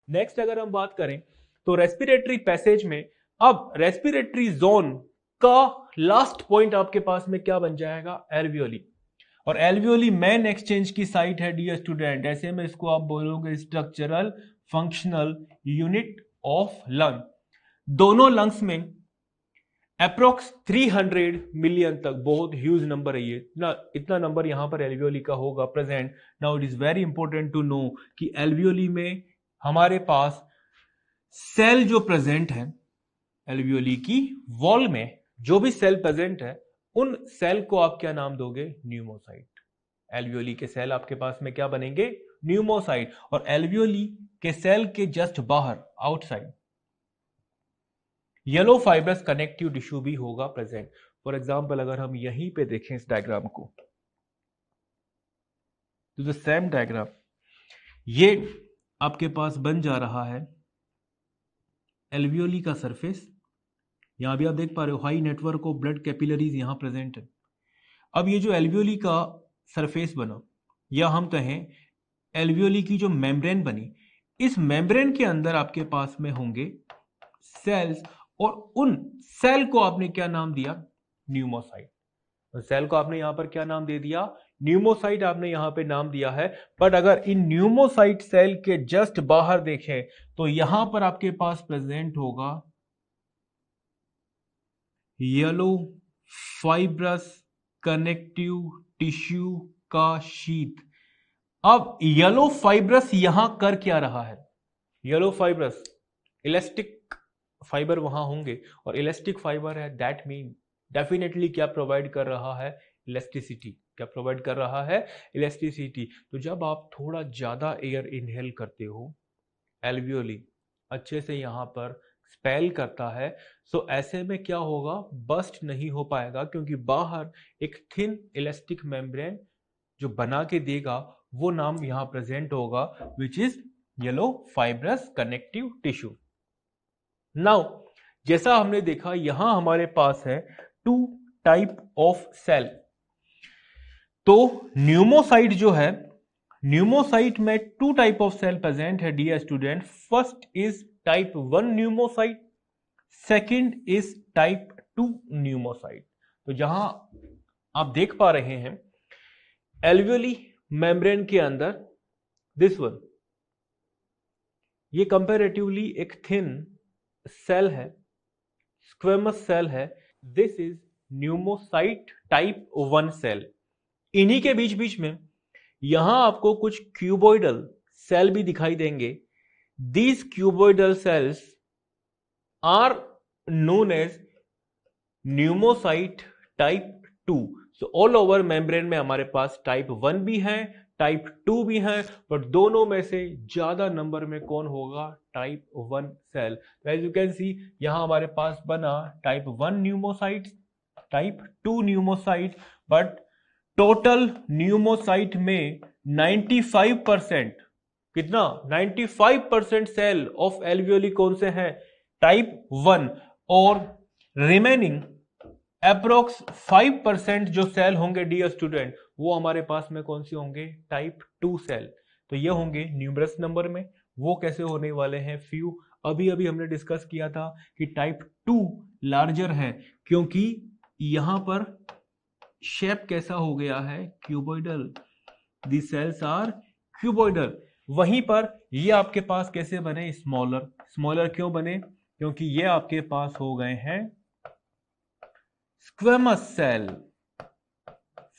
Next अगर हम बात करें तो रेस्पिरेटरी पैसेज में अब रेस्पिरेटरी जोन का लास्ट पॉइंट आपके पास में क्या बन जाएगा, एल्वियोली। और एल्वियोली मेन एक्सचेंज की साइट है डियर स्टूडेंट, ऐसे में इसको आप बोलोगे structural functional unit of lung. दोनों लंग्स में अप्रोक्स 300 मिलियन तक, बहुत ह्यूज नंबर है ये, इतना नंबर यहां पर एल्वियोली का होगा present. Now it is very important to know कि एल्वियोली में हमारे पास सेल जो प्रेजेंट है, एल्वियोली की वॉल में जो भी सेल प्रेजेंट है उन सेल को आप क्या नाम दोगे, न्यूमोसाइट। एल्वियोली के सेल आपके पास में क्या बनेंगे, न्यूमोसाइट। और एल्वियोली के सेल के जस्ट बाहर outside yellow fibrous connective tissue भी होगा प्रेजेंट। फॉर एग्जाम्पल अगर हम यहीं पे देखें इस डायग्राम को, तो द सेम डायग्राम ये आपके पास बन जा रहा है एल्वियोली का सरफेस। यहां भी आप देख पा रहे हो high network of blood capillaries यहां प्रेजेंट है। अब ये जो एल्वियोली का सरफेस बना, या हम कहें एल्वियोली की जो मेम्ब्रेन बनी, इस मेम्ब्रेन के अंदर आपके पास में होंगे सेल्स, और उन सेल को आपने क्या नाम दिया, न्यूमोसाइट। तो सेल को आपने यहां पर क्या नाम दे दिया, न्यूमोसाइट आपने यहां पे नाम दिया है। बट अगर इन न्यूमोसाइट सेल के जस्ट बाहर देखें तो यहां पर आपके पास प्रेजेंट होगा येलो फाइब्रस कनेक्टिव टिश्यू का शीथ। अब येलो फाइब्रस यहां कर क्या रहा है, येलो फाइब्रस इलास्टिक फाइबर वहां होंगे, और इलास्टिक फाइबर है, दैट मीन डेफिनेटली क्या प्रोवाइड कर रहा है, इलास्टिसिटी। क्या प्रोवाइड कर रहा है, इलास्टिसिटी। तो जब आप थोड़ा ज्यादा एयर इनहेल करते हो, एल्वियोली अच्छे से यहां पर स्पेल करता है, सो ऐसे में क्या होगा, बस्ट नहीं हो पाएगा, क्योंकि बाहर एक थिन इलास्टिक मेम्ब्रेन जो बना के देगा वो नाम यहां प्रेजेंट होगा, which is yellow fibrous connective tissue. Now जैसा हमने देखा यहां हमारे पास है टू टाइप ऑफ सेल। तो न्यूमोसाइट जो है, न्यूमोसाइट में two type of cell present है dear student. First is type 1 pneumocyte, second is type 2 pneumocyte. तो जहां आप देख पा रहे हैं एल्वियोली मेम्ब्रेन के अंदर दिस वन, ये कंपैरेटिवली एक थिन सेल है, स्क्वेमस सेल है। This is pneumocyte type 1 cell. इन्हीं के बीच बीच में यहां आपको कुछ क्यूबोइडल सेल भी दिखाई देंगे। These cuboidal cells are known as pneumocyte type 2। So all over membrane में हमारे पास टाइप 1 भी है, टाइप 2 भी है, बट दोनों में से ज्यादा नंबर में कौन होगा, type 1 cell. As you can see यहां हमारे पास बना type 1 pneumocyte, type 2 pneumocyte, but total pneumocyte में 95%, कितना, 95% सेल ऑफ एल्वियोली कौन से हैं, टाइप 1, और रिमेनिंग अप्रोक्स 5% जो सेल होंगे डियर स्टूडेंट, वो हमारे पास में कौन से होंगे, टाइप 2 सेल। तो ये होंगे न्यूमरस नंबर में। वो कैसे होने वाले हैं, फ्यू। अभी अभी हमने डिस्कस किया था कि टाइप 2 लार्जर है, क्योंकि यहां पर शेप कैसा हो गया है, cuboidal. The cells are cuboidal. वहीं पर ये आपके पास कैसे बने, स्मॉलर। स्मॉलर क्यों बने, क्योंकि ये आपके पास हो गए हैं स्क्वेमस सेल,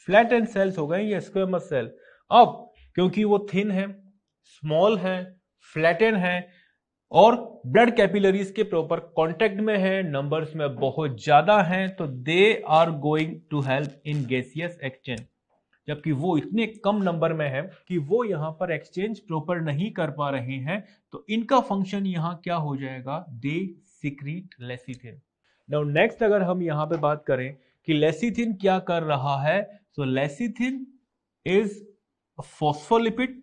फ्लैटेन सेल्स हो गए ये स्क्वेमस सेल। अब क्योंकि वो थिन है, स्मॉल है, फ्लैटेन है, और ब्लड कैपिलरीज के प्रॉपर कांटेक्ट में है, नंबर्स में बहुत ज्यादा हैं, तो they are going to help in gaseous exchange. जबकि वो इतने कम नंबर में है कि वो यहां पर एक्सचेंज प्रॉपर नहीं कर पा रहे हैं, तो इनका फंक्शन यहां क्या हो जाएगा, दे सीक्रेट लेसिथिन। नाउ नेक्स्ट अगर हम यहां पे बात करें कि लेसिथिन क्या कर रहा है, so lecithin is phospholipid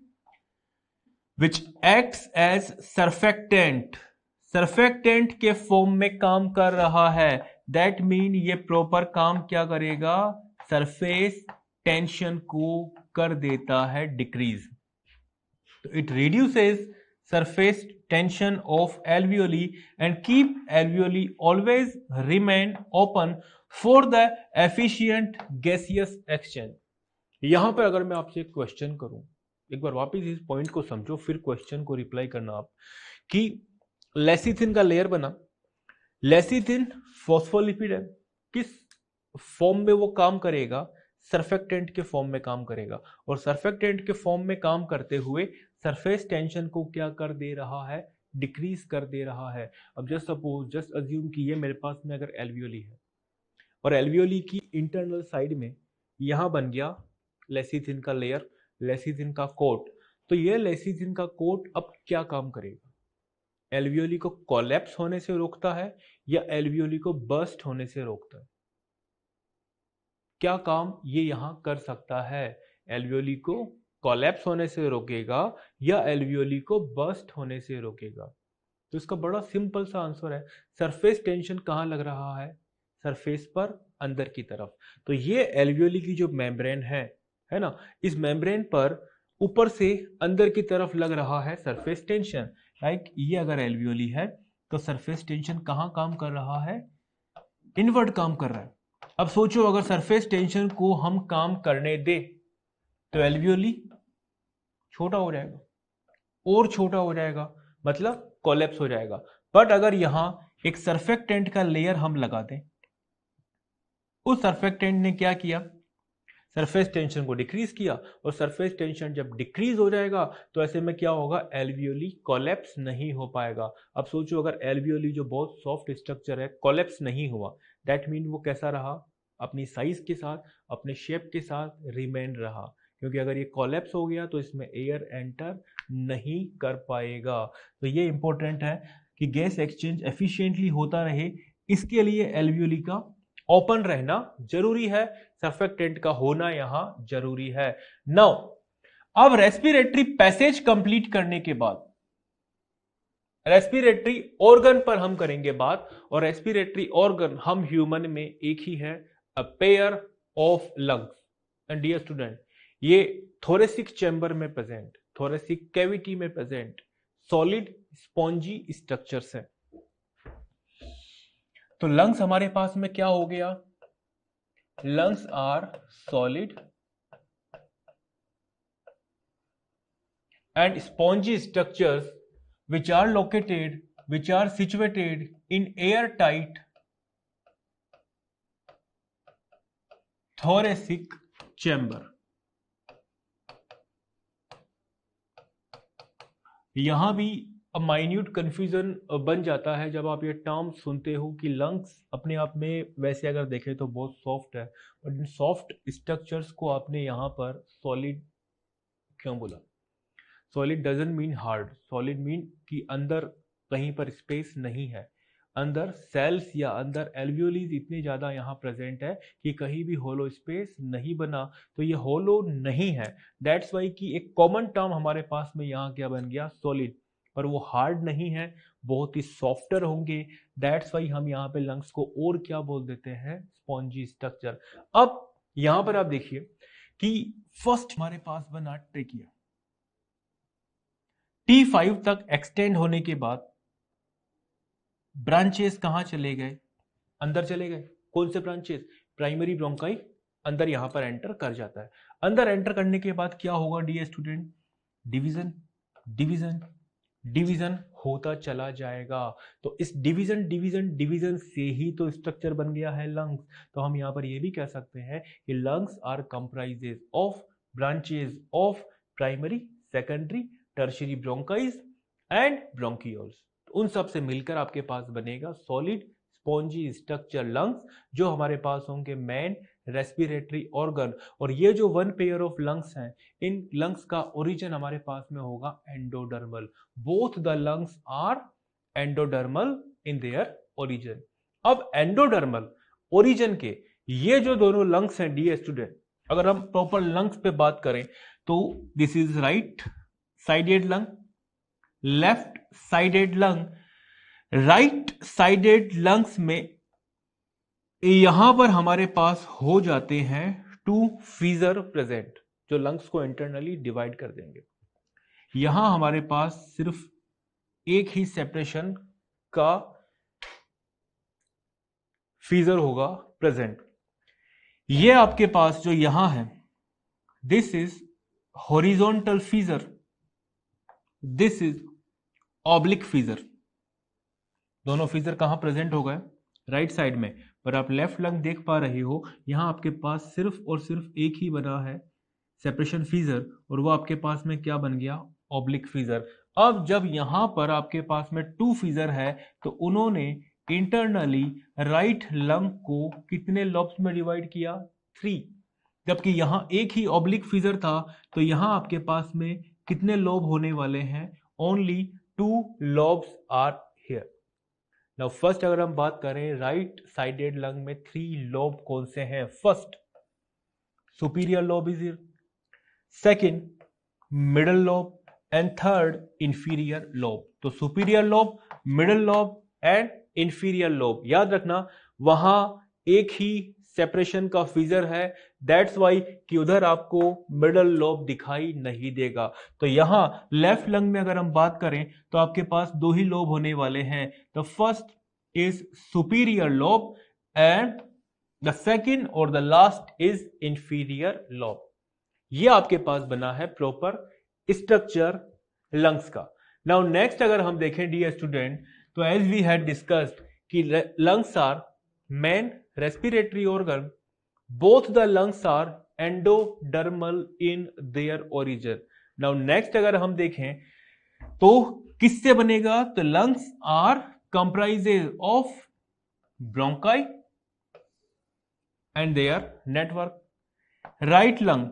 which acts as surfactant. Surfactant के फॉर्म में काम कर रहा है, दैट मीन ये प्रॉपर काम क्या करेगा, सरफेस टेंशन को कर देता है डिक्रीज। तो it reduces surface tension of alveoli and keep alveoli always remain open for the efficient gaseous exchange. यहां पर अगर मैं आपसे एक क्वेश्चन करूं, एक बार वापस इस पॉइंट को समझो, फिर क्वेश्चन को रिप्लाई करना आप, कि लेसिथिन का लेयर बना, लेसिथिन फॉस्फोलिपिड है, किस फॉर्म में वो काम करेगा? सरफेक्टेंट के फॉर्म में काम करेगा, और सरफेक्टेंट के फॉर्म में काम करते हुए सरफेस टेंशन को क्या कर दे रहा है? डिक्रीज कर दे रहा है। अब जस्ट सपोज, जस्ट अज्यूम कि ये मेरे पास में अगर एल्वियोली है और एल्वियोली की इंटरनल साइड में यहां बन गया लेसिथिन का लेयर, लेसिथिन का कोट, तो ये लेसिथिन का कोट अब क्या काम करेगा? एल्वियोली को कोलैप्स होने से रोकता है या एल्वियोली को बर्स्ट होने से रोकता है? क्या काम ये यहां कर सकता है? एल्वियोली को कोलैप्स होने से रोकेगा या एल्वियोली को बर्स्ट होने से रोकेगा? तो इसका बड़ा सिंपल सा आंसर है, सरफेस टेंशन कहां लग रहा है? सरफेस पर, अंदर की तरफ। तो ये एल्वियोली की जो मेम्ब्रेन है ना, इस मेम्ब्रेन पर ऊपर से अंदर की तरफ लग रहा है सरफेस टेंशन। लाइक ये अगर एल्वियोली है तो सरफेस टेंशन कहां काम कर रहा है? इनवर्ड काम कर रहा है। अब सोचो, अगर सरफेस टेंशन को हम काम करने दे तो एल्वियोली छोटा हो जाएगा और छोटा हो जाएगा, मतलब कोलैप्स हो जाएगा। बट अगर यहां एक सरफेक्टेंट का लेयर हम लगा दें, उस सरफेक्टेंट ने क्या किया? सरफेस टेंशन को डिक्रीज किया, और सरफेस टेंशन जब डिक्रीज हो जाएगा तो ऐसे में क्या होगा? एल्वियोली कोलैप्स नहीं हो पाएगा। अब सोचो, अगर एल्वियोली जो बहुत सॉफ्ट स्ट्रक्चर है कोलैप्स नहीं हुआ, दैट मीन वो कैसा रहा? अपनी साइज के साथ, अपने शेप के साथ रिमेन रहा, क्योंकि अगर ये कोलैप्स हो गया तो इसमें एयर एंटर नहीं कर पाएगा। तो ये इंपॉर्टेंट है कि गैस एक्सचेंज एफिशिएंटली होता रहे, इसके लिए एल्वियोली का ओपन रहना जरूरी है, सरफेक्टेंट का होना यहां जरूरी है। नाउ अब रेस्पिरेटरी पैसेज कंप्लीट करने के बाद रेस्पिरेटरी ऑर्गन पर हम करेंगे बात, और रेस्पिरेटरी ऑर्गन हम ह्यूमन में एक ही है, a pair of lungs. And dear student, ये थोरेसिक चैम्बर में प्रेजेंट, थोरेसिक कैविटी में प्रेजेंट सॉलिड स्पॉन्जी स्ट्रक्चर्स है। तो लंग्स हमारे पास में क्या हो गया? Lungs are solid and spongy structures which are situated in airtight thoracic chamber। यहां भी माइन्यूट कंफ्यूजन बन जाता है जब आप ये टर्म सुनते हो कि लंग्स अपने आप में वैसे अगर देखें तो बहुत सॉफ्ट है, और इन सॉफ्ट स्ट्रक्चर्स को आपने यहां पर सॉलिड क्यों बोला? Solid doesn't mean hard, solid mean कि अंदर कहीं पर स्पेस नहीं है, अंदर सेल्स या अंदर एल्वियोलीज इतने ज्यादा यहाँ प्रेजेंट है कि कहीं भी होलो स्पेस नहीं बना, तो ये होलो नहीं है। दैट्स वाई कि एक कॉमन टर्म हमारे पास में यहाँ क्या बन गया? सॉलिड, पर वो हार्ड नहीं है, बहुत ही सॉफ्टर होंगे। दैट्स वाई हम यहाँ पे लंग्स को और क्या बोल देते हैं? Spongy structure. अब यहाँ पर आप देखिए कि फर्स्ट हमारे पास बना ट्रेकिया, T5 तक एक्सटेंड होने के बाद ब्रांचेस कहां चले गए? अंदर चले गए। कौन से ब्रांचेस? प्राइमरी ब्रोंकाई अंदर यहां पर एंटर कर जाता है। अंदर एंटर करने के बाद क्या होगा dear student? Division division division होता चला जाएगा। तो इस डिवीजन डिवीजन डिवीजन से ही तो स्ट्रक्चर बन गया है लंग्स। तो हम यहां पर यह भी कह सकते हैं कि lungs are comprises of branches of primary, secondary, tertiary bronchi and bronchioles. उन सब से मिलकर आपके पास बनेगा सॉलिड स्पॉन्जी स्ट्रक्चर लंग्स, जो हमारे पास होंगे मेन रेस्पिरेटरी ऑर्गन। और ये जो वन पेयर ऑफ लंग्स हैं, इन लंग्स का ओरिजिन हमारे पास में होगा endodermal. Both the lungs are endodermal in their origin. अब एंडोडर्मल ओरिजिन के ये जो दोनों लंग्स हैं डियर स्टूडेंट, अगर हम प्रॉपर लंग्स पे बात करें तो this is right sided lung, left sided lung. Right sided lungs में यहां पर हमारे पास हो जाते हैं टू फीजर प्रेजेंट, जो लंग्स को इंटरनली डिवाइड कर देंगे। यहां हमारे पास सिर्फ एक ही सेपरेशन का फीजर होगा प्रेजेंट। ये आपके पास जो यहां है, this is horizontal fissure, this is oblique fissure. दोनों फीजर कहां प्रेजेंट हो गए? राइट साइड में। पर आप लेफ्ट लंग देख पा रहे हो, यहां आपके पास सिर्फ और सिर्फ एक ही बना है सेपरेशन फीजर, और वो आपके पास में क्या बन गया? ऑब्लिक फीजर। अब जब यहां पर आपके पास में टू फीजर है, तो उन्होंने इंटरनली राइट लंग को कितने लॉब्स में डिवाइड किया? 3। जबकि यहां एक ही ऑब्लिक फीजर था, तो यहां आपके पास में कितने लोब होने वाले हैं? Only 2 lobes are here. Now first अगर हम बात करें राइट साइडेड लंग में 3 लोब कौन से हैं? First superior lobe is here, second middle lobe, and third inferior lobe. तो superior lobe, middle lobe and inferior lobe, याद रखना वहां एक ही सेपरेशन का फीजर है, दैट्स वाई कि उधर आपको मिडल लोब दिखाई नहीं देगा। तो यहां लेफ्ट लंग में अगर हम बात करें तो आपके पास 2 ही लोब होने वाले हैं। The first is superior lobe and the second और the last is inferior lobe. ये आपके पास बना है प्रॉपर स्ट्रक्चर लंग्स का। नाउ नेक्स्ट अगर हम देखें डियर स्टूडेंट, तो एज वी हैड डिस्कस्ड कि lungs are main respiratory organ, both the lungs are endodermal in their origin. Now next अगर हम देखें तो किससे बनेगा? तो lungs are comprises of bronchi and their network. Right lung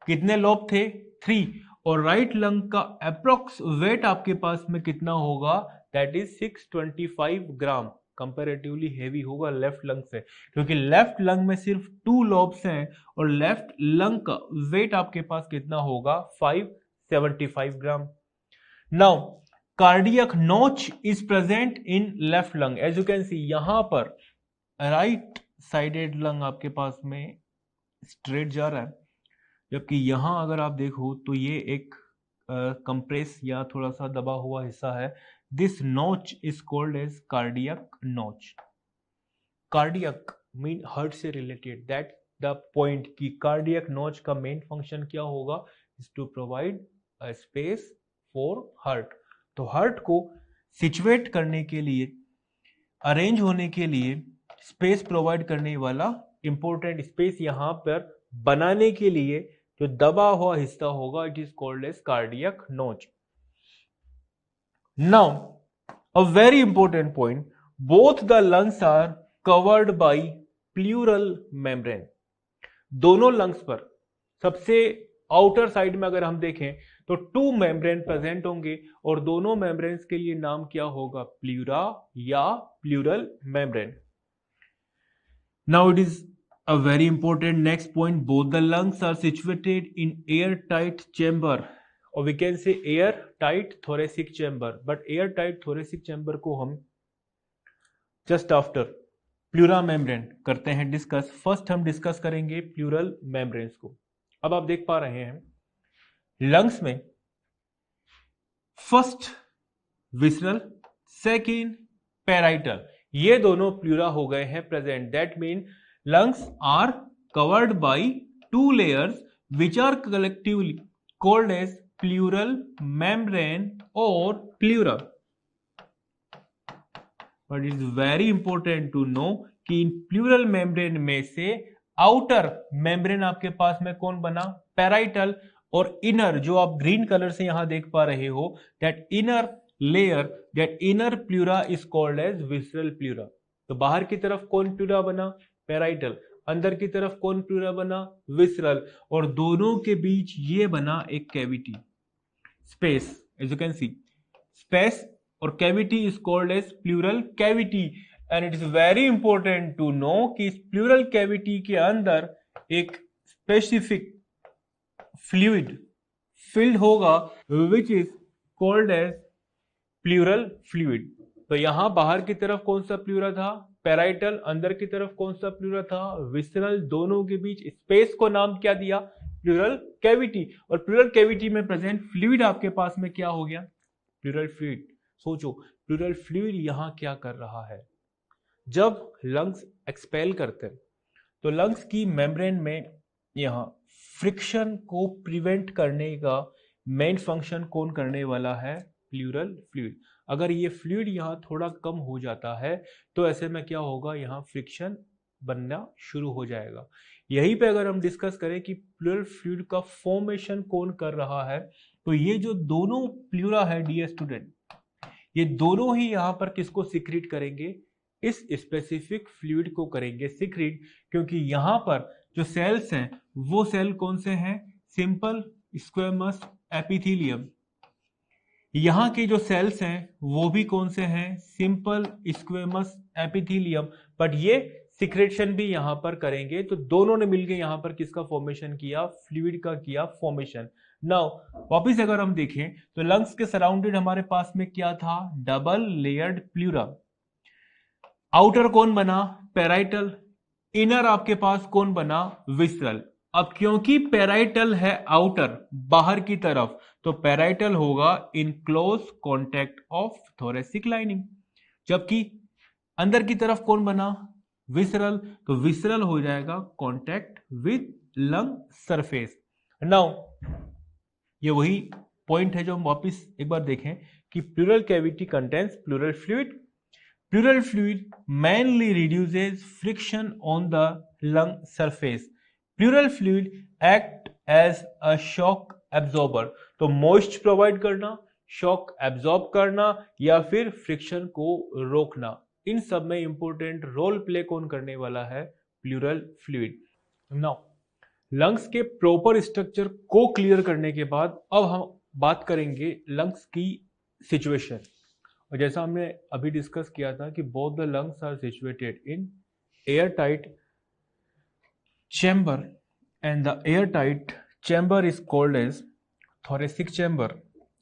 कितने लोब थे? 3। और राइट लंग का अप्रोक्स वेट आपके पास में कितना होगा? That is 625 gram. Comparatively heavy होगा लेफ्ट लंग से, क्योंकि लेफ्ट लंग में सिर्फ 2 लोब्स हैं और लेफ्ट लंग का वेट आपके पास कितना होगा? 575 gram. Now cardiac notch is present in left lung. As you can see यहां पर राइट साइडेड लंग आपके पास में स्ट्रेट जा रहा है, जबकि यहां अगर आप देखो तो ये एक कंप्रेस या थोड़ा सा दबा हुआ हिस्सा है। This notch is called as cardiac notch. Cardiac mean heart से रिलेटेड, दैट द पॉइंट कि कार्डियक नॉच का मेन फंक्शन क्या होगा? Is to provide a space for heart. तो हार्ट को सिचुएट करने के लिए, अरेंज होने के लिए स्पेस प्रोवाइड करने वाला इंपॉर्टेंट स्पेस यहां पर बनाने के लिए जो दबा हुआ हिस्सा होगा, it is called as cardiac notch. Now a very important point, both the lungs are covered by pleural membrane. दोनों लंग्स पर सबसे आउटर साइड में अगर हम देखें तो 2 मेम्ब्रेन प्रेजेंट होंगे, और दोनों मेम्ब्रेन्स के लिए नाम क्या होगा? प्लूरा या pleural membrane. Now it is a very important next point, both the lungs are situated in airtight chamber, or we can say airtight thoracic chamber, but airtight thoracic chamber को हम just after pleura membrane करते हैं discuss. First हम discuss करेंगे plural membranes को। अब आप देख पा रहे हैं लंग्स में फर्स्ट विसरल, सेकेंड पैराइटल, ये दोनों प्लूरा हो गए हैं present. That mean lungs are covered by 2 layers which are collectively called as pleural membrane or pleura. But it is very important to know कि इन pleural membrane में से outer membrane आपके पास में कौन बना? पैराइटल। और inner जो आप ग्रीन कलर से यहां देख पा रहे हो, that inner layer, that inner pleura is called as visceral pleura। तो बाहर की तरफ कौन प्लूरा बना? पैराइटल। अंदर की तरफ कौन प्लूरा बना? विसरल। और दोनों के बीच ये बना एक cavity, space. As you can see space और cavity is called as pleural cavity. And it is very important to know कि इस प्लूरल कैविटी के अंदर एक स्पेसिफिक फ्लूइड फिल्ड होगा which is called as pleural fluid. तो यहां बाहर की तरफ कौन सा प्लूरा था? पैराइटल। अंदर की तरफ कौन सा प्लूरा था? विसरल। दोनों के बीच स्पेस को नाम क्या दिया? Pleural cavity. और प्लूरल कैविटी में प्रेजेंट फ्लूइड आपके पास में क्या हो गया? Pleural fluid. सोचो प्लूरल फ्लूइड यहां क्या कर रहा है, जब लंग्स एक्सपेल करते हैं तो लंग्स की मेम्ब्रेन में यहां फ्रिक्शन को प्रिवेंट करने का मेन फंक्शन कौन करने वाला है, प्लूरल फ्लूइड। अगर ये फ्लूइड यहाँ थोड़ा कम हो जाता है तो ऐसे में क्या होगा, यहाँ फ्रिक्शन बनना शुरू हो जाएगा। यहीं पे अगर हम डिस्कस करें कि प्लूरल फ्लूइड का फॉर्मेशन कौन कर रहा है, तो ये जो दोनों प्लूरा है डियर स्टूडेंट, ये दोनों ही यहाँ पर किसको सिक्रीट करेंगे, इस स्पेसिफिक फ्लूइड को करेंगे सिक्रीट, क्योंकि यहाँ पर जो सेल्स हैं वो सेल कौन से हैं, सिंपल स्क्वेमस एपिथेलियम। यहाँ के जो सेल्स हैं वो भी कौन से हैं, सिंपल स्क्वेमस एपिथेलियम, बट ये सिक्रेशन भी यहाँ पर करेंगे। तो दोनों ने मिलकर यहाँ पर किसका फॉर्मेशन किया, फ्लूइड का किया फॉर्मेशन। नाउ वापिस अगर हम देखें तो लंग्स के सराउंडेड हमारे पास में क्या था, डबल लेयर्ड प्लूरा। आउटर कौन बना, पेराइटल। इनर आपके पास कौन बना, विसरल। अब क्योंकि पेराइटल है आउटर बाहर की तरफ, तो पेराइटल होगा in close contact of thoracic lining, जबकि अंदर की तरफ कौन बना, विसरल, तो विसरल हो जाएगा contact with lung surface. Now ये वही पॉइंट है जो हम वापस एक बार देखें कि pleural cavity contains pleural fluid. Pleural fluid mainly reduces friction on the lung surface. Pleural fluid act as a shock absorber. तो moist provide करना, shock absorb करना या फिर friction को रोकना, इन सब में important role play कौन करने वाला है, pleural fluid। Now lungs के proper structure को clear करने के बाद अब हम बात करेंगे lungs की situation। और जैसा हमने अभी डिस्कस किया था कि both the lungs are situated in air tight chamber and the air tight chamber is called as thoracic chamber.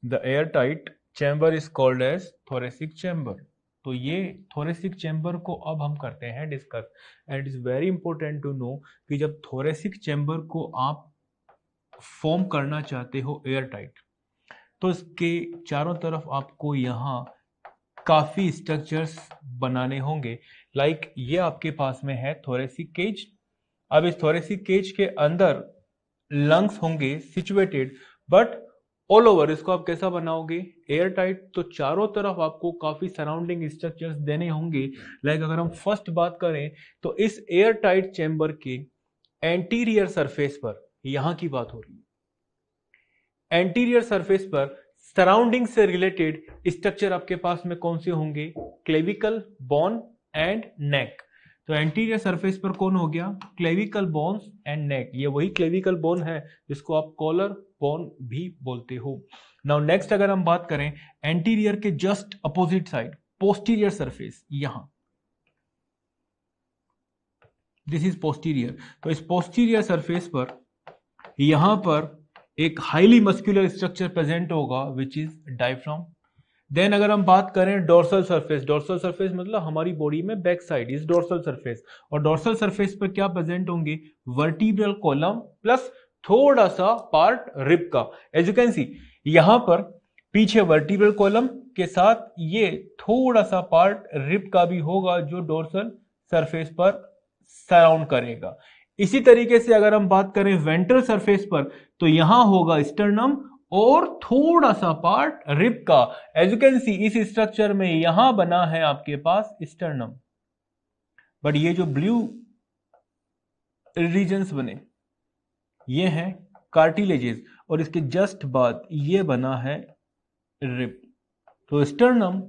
The air tight chamber is called as thoracic chamber. तो ये थोरेसिक चैम्बर को अब हम करते हैं discuss, and it is very important to know कि जब thoracic chamber को आप फॉर्म करना चाहते हो एयर टाइट, तो इसके चारों तरफ आपको यहाँ काफी स्ट्रक्चर्स बनाने होंगे। लाइक ये आपके पास में है थोरेसिक केज। अब इस थोरेसिक केज के अंदर लंग्स होंगे सिचुएटेड, बट ऑल ओवर इसको आप कैसा बनाओगे, एयर टाइट। तो चारों तरफ आपको काफी सराउंडिंग स्ट्रक्चर्स देने होंगे। लाइक अगर हम फर्स्ट बात करें तो इस एयर टाइट चैम्बर के एंटीरियर सरफेस पर, यहां की बात हो रही है, एंटीरियर सरफेस पर सराउंडिंग से रिलेटेड स्ट्रक्चर आपके पास में कौन से होंगे, क्लेविकल, बोन एंड नेक। तो एंटीरियर सरफेस पर कौन हो गया, क्लेविकल, बोन्स एंड नेक। ये वही क्लेविकल बोन है जिसको आप कॉलर बोन भी बोलते हो। नाउ नेक्स्ट अगर हम बात करें एंटीरियर के just opposite side, posterior surface, यहां दिस इज पोस्टीरियर। तो इस पोस्टीरियर सरफेस पर यहां पर एक हाईली मस्कुलर स्ट्रक्चर प्रेजेंट होगा विच इज डायफ्राम। देन अगर हम बात करें डोर्सल सरफेस, डोर्सल सरफेस मतलब हमारी बॉडी में back side is dorsal surface, और डोर्सल सरफेस पर क्या प्रेजेंट होंगे, वर्टिब्रल कॉलम प्लस थोड़ा सा पार्ट रिब का। एज यू कैन सी यहां पर पीछे वर्टिब्रल कॉलम के साथ ये थोड़ा सा पार्ट रिब का भी होगा जो डोर्सल सरफेस पर सराउंड करेगा। इसी तरीके से अगर हम बात करें वेंट्रल सरफेस पर, तो यहां होगा स्टर्नम और थोड़ा सा पार्ट रिब का। एज यू कैन सी इस स्ट्रक्चर में यहां बना है आपके पास स्टर्नम, बट ये जो ब्लू रीजन्स बने ये हैं कार्टिलेजेस, और इसके जस्ट बाद ये बना है रिब। तो स्टर्नम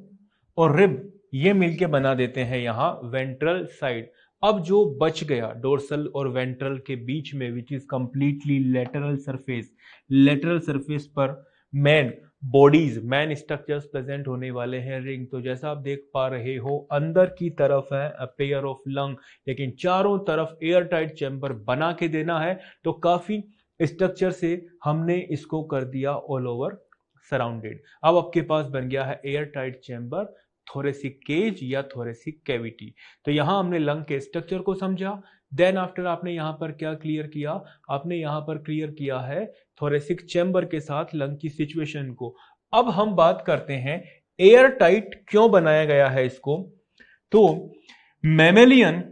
और रिब ये मिलके बना देते हैं यहां वेंट्रल साइड। अब जो बच गया डोर्सल और वेंट्रल के बीच में which is completely lateral surface, lateral surface पर main bodies, main structures present होने वाले हैं रिंग। तो जैसा आप देख पा रहे हो अंदर की तरफ है अ पेयर ऑफ लंग, लेकिन चारों तरफ एयर टाइट चैम्बर बना के देना है, तो काफी स्ट्रक्चर से हमने इसको कर दिया ऑल ओवर सराउंडेड। अब आपके पास बन गया है air tight chamber, thoracic cage या थोरेसिक कैविटी। तो यहां हमने लंग के स्ट्रक्चर को समझा। देन आफ्टर आपने यहां पर क्या क्लियर किया, आपने यहां पर क्लियर किया है थोरेसिक चैम्बर के साथ लंग की सिचुएशन को। अब हम बात करते हैं एयर टाइट क्यों बनाया गया है इसको? तो mammalian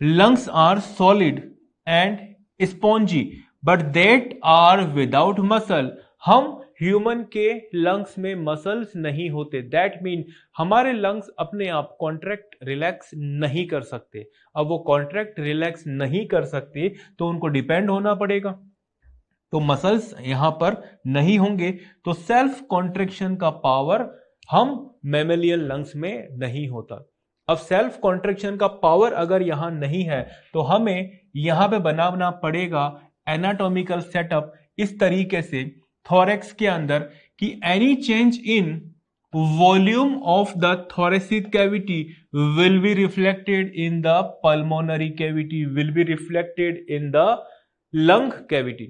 lungs are solid and spongy but that are without muscle. हम ह्यूमन के लंग्स में मसल्स नहीं होते, दैट मीन हमारे लंग्स अपने आप कॉन्ट्रैक्ट रिलैक्स नहीं कर सकते। अब वो कॉन्ट्रैक्ट रिलैक्स नहीं कर सकते तो उनको डिपेंड होना पड़ेगा, तो मसल्स यहां पर नहीं होंगे, तो सेल्फ कॉन्ट्रैक्शन का पावर हम मैमेलियन लंग्स में नहीं होता। अब सेल्फ कॉन्ट्रैक्शन का पावर अगर यहां नहीं है तो हमें यहां पे बनाना पड़ेगा एनाटॉमिकल सेटअप इस तरीके से थोरैक्स के अंदर कि any change in volume of the thoracic cavity will be reflected in the pulmonary cavity, will be reflected in the lung cavity.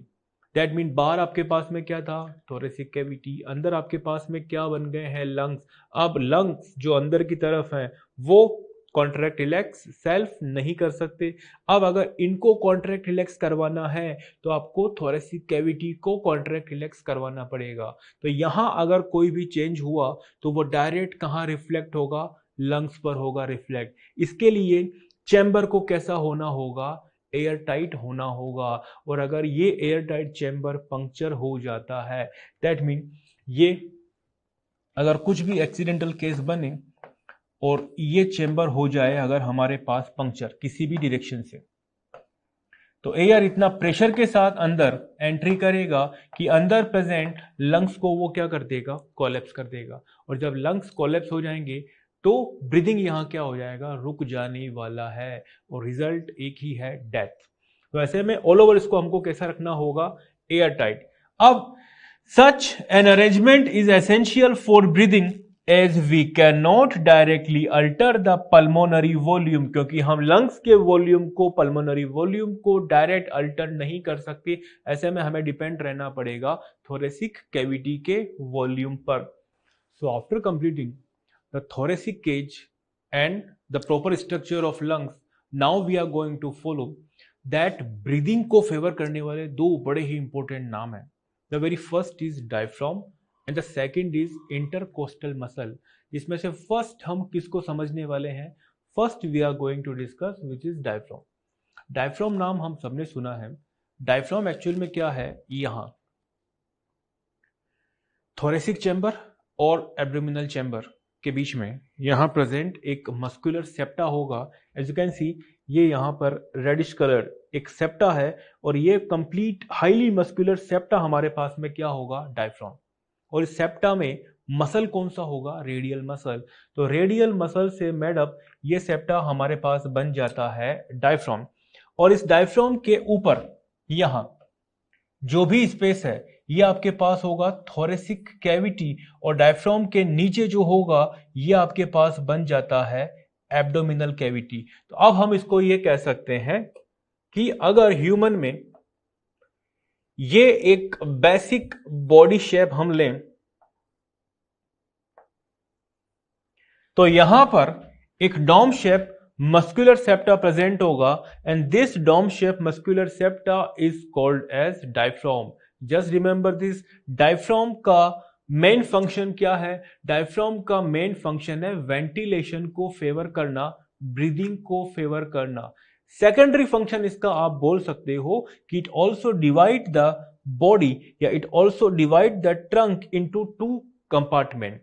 That mean बाहर आपके पास में क्या था? थोरेसिक कैविटी, अंदर आपके पास में क्या बन गए हैं? लंग्स। अब लंग्स जो अंदर की तरफ हैं वो कॉन्ट्रैक्ट रिलैक्स सेल्फ नहीं कर सकते। अब अगर इनको कॉन्ट्रैक्ट रिलैक्स करवाना है तो आपको थोरेसिक कैविटी को कॉन्ट्रैक्ट रिलैक्स करवाना पड़ेगा। तो यहां अगर कोई भी चेंज हुआ तो वो डायरेक्ट कहां रिफ्लेक्ट होगा? लंग्स पर होगा रिफ्लेक्ट। इसके लिए चैम्बर को कैसा होना होगा? एयर टाइट होना होगा। और अगर ये एयर टाइट चैम्बर पंक्चर हो जाता है, दैट मीन ये अगर कुछ भी एक्सीडेंटल केस बने और ये चैम्बर हो जाए अगर हमारे पास पंक्चर किसी भी डायरेक्शन से, तो एयर इतना प्रेशर के साथ अंदर एंट्री करेगा कि अंदर प्रेजेंट लंग्स को वो क्या कर देगा? कोलैप्स कर देगा। और जब लंग्स कोलैप्स हो जाएंगे तो ब्रीदिंग यहां क्या हो जाएगा? रुक जाने वाला है और रिजल्ट एक ही है, डेथ। तो ऐसे में ऑल ओवर इसको हमको कैसा रखना होगा? Air tight. अब such an arrangement is essential for breathing as we can not directly alter the pulmonary volume, क्योंकि हम लंग्स के वॉल्यूम को, पल्मोनरी वॉल्यूम को डायरेक्ट अल्टर नहीं कर सकते। ऐसे में हमें डिपेंड रहना पड़ेगा थोरेसिक कैविटी के वॉल्यूम पर। So after completing the thoracic cage and the proper structure of lungs, now we are going to follow that breathing को फेवर करने वाले दो बड़े ही इंपॉर्टेंट नाम हैं। the very first is diaphragm and the second is intercostal muscle, जिसमें से first हम किसको समझने वाले हैं? First we are going to discuss which is diaphragm. Diaphragm नाम हम सबने सुना है। डायफ्राम एक्चुअल में क्या है? यहां थोरेसिक चैम्बर और एब्डोमिनल चैम्बर के बीच में यहां प्रेजेंट एक मस्कुलर सेप्टा होगा। एज यू कैन सी ये यहां पर रेडिश कलर एक सेप्टा है और ये कंप्लीट हाईली मस्कुलर सेप्टा हमारे पास में क्या होगा? डायफ्राम। और इस सेप्टा में मसल कौन सा होगा? Radial muscle. तो रेडियल मसल से मेडअप ये सेप्टा हमारे पास बन जाता है डायफ्राम। और इस डायफ्राम के ऊपर यहां जो भी स्पेस है ये आपके पास होगा थोरेसिक कैविटी, और डायफ्राम के नीचे जो होगा ये आपके पास बन जाता है एब्डोमिनल कैविटी। तो अब हम इसको ये कह सकते हैं कि अगर ह्यूमन में ये एक बेसिक बॉडी शेप हम लें तो यहां पर एक dome shape muscular septa present होगा and this dome shape muscular septa is called as diaphragm. Just remember this, diaphragm का मेन फंक्शन क्या है? डायफ्राम का मेन फंक्शन है वेंटिलेशन को फेवर करना, ब्रीदिंग को फेवर करना। सेकेंडरी फंक्शन इसका आप बोल सकते हो कि it also divide the body या it also divide the trunk into two compartment.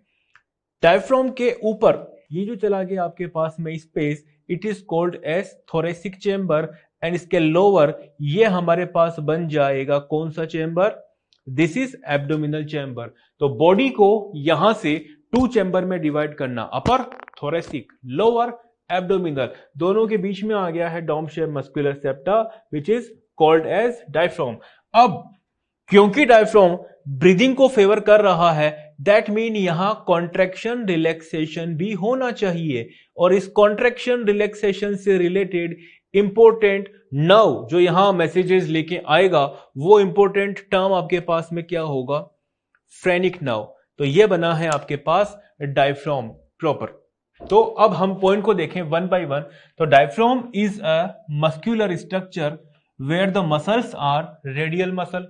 Diaphragm के ऊपर ये जो चला गया आपके पास में space, it is called as thoracic chamber and इसके लोअर ये हमारे पास बन जाएगा कौन सा chamber? This is abdominal chamber. तो बॉडी को यहां से टू चेंबर में डिवाइड करना, अपर थोरेसिक, लोअर एब्डोमिनल, दोनों के बीच में आ गया है dome shape muscular septa which is called as diaphragm. अब क्योंकि डायफ्राम ब्रीदिंग को फेवर कर रहा है, दैट मीन यहां कॉन्ट्रैक्शन रिलैक्सेशन भी होना चाहिए, और इस कॉन्ट्रैक्शन रिलैक्सेशन से रिलेटेड इंपॉर्टेंट नर्व जो यहां मैसेजेस लेके आएगा वो इंपॉर्टेंट टर्म आपके पास में क्या होगा? Phrenic nerve. तो ये बना है आपके पास डायफ्राम प्रॉपर। तो अब हम पॉइंट को देखें वन बाय वन। तो diaphragm is a muscular structure where the muscles are radial muscle.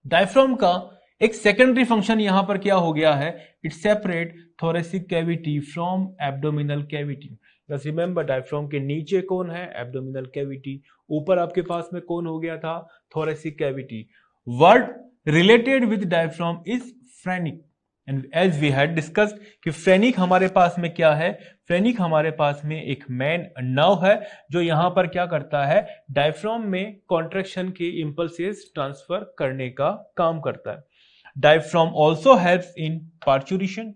Diaphragm का एक सेकेंडरी फंक्शन यहां पर क्या हो गया है, it separate thoracic cavity from abdominal cavity. बस रिमेंबर, डायफ्राम के नीचे कौन है, एब्डोमिनल कैविटी, ऊपर आपके पास में कौन हो गया था, thoracic cavity. Word related with diaphragm is phrenic, and as we had discussed कि फ्रेनिक हमारे पास में क्या है, फ्रेनिक हमारे पास में एक मेन नर्व है जो यहां पर क्या करता है, डायफ्राम में कॉन्ट्रैक्शन के इंपल्सेस ट्रांसफर करने का काम करता है। Diaphragm also helps in parturition,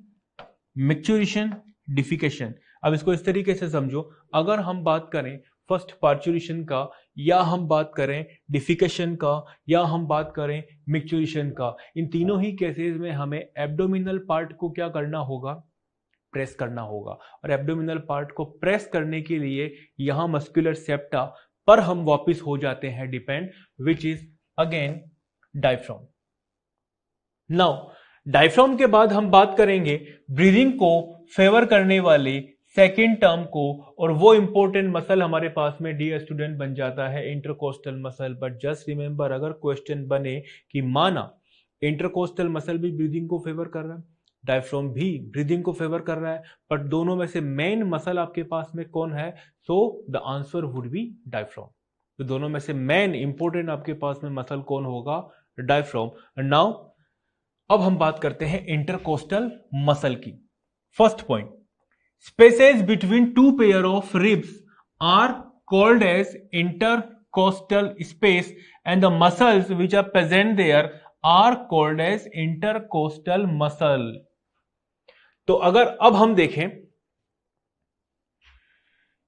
micturition, defecation. अब इसको इस तरीके से समझो, अगर हम बात करें फर्स्ट पार्चुरेशन का, या हम बात करें डिफिकेशन का, या हम बात करें मिक्चुरेशन का, इन तीनों ही केसेस में हमें एब्डोमिनल पार्ट को क्या करना होगा, प्रेस करना होगा। और एब्डोमिनल पार्ट को प्रेस करने के लिए यहां मस्कुलर सेप्टा पर हम वापस हो जाते हैं depend, which is again diaphragm. Now diaphragm के बाद हम बात करेंगे ब्रीदिंग को फेवर करने वाले सेकेंड टर्म को, और वो इंपॉर्टेंट मसल हमारे पास में डियर स्टूडेंट बन जाता है intercostal muscle. But just remember, अगर क्वेश्चन बने कि माना इंटरकोस्टल मसल भी ब्रीदिंग को फेवर कर रहा है, डायफ्राम भी ब्रीदिंग को फेवर कर रहा है, बट दोनों में से मेन मसल आपके पास में कौन है, सो the answer would be diaphragm. तो दोनों में से मेन इंपॉर्टेंट आपके पास में मसल कौन होगा, डायफ्राम। नाउ अब हम बात करते हैं इंटरकोस्टल मसल की। First point, spaces between two pair of ribs are called as intercostal space and the muscles which are present there are called as intercostal muscle. तो अगर अब हम देखें,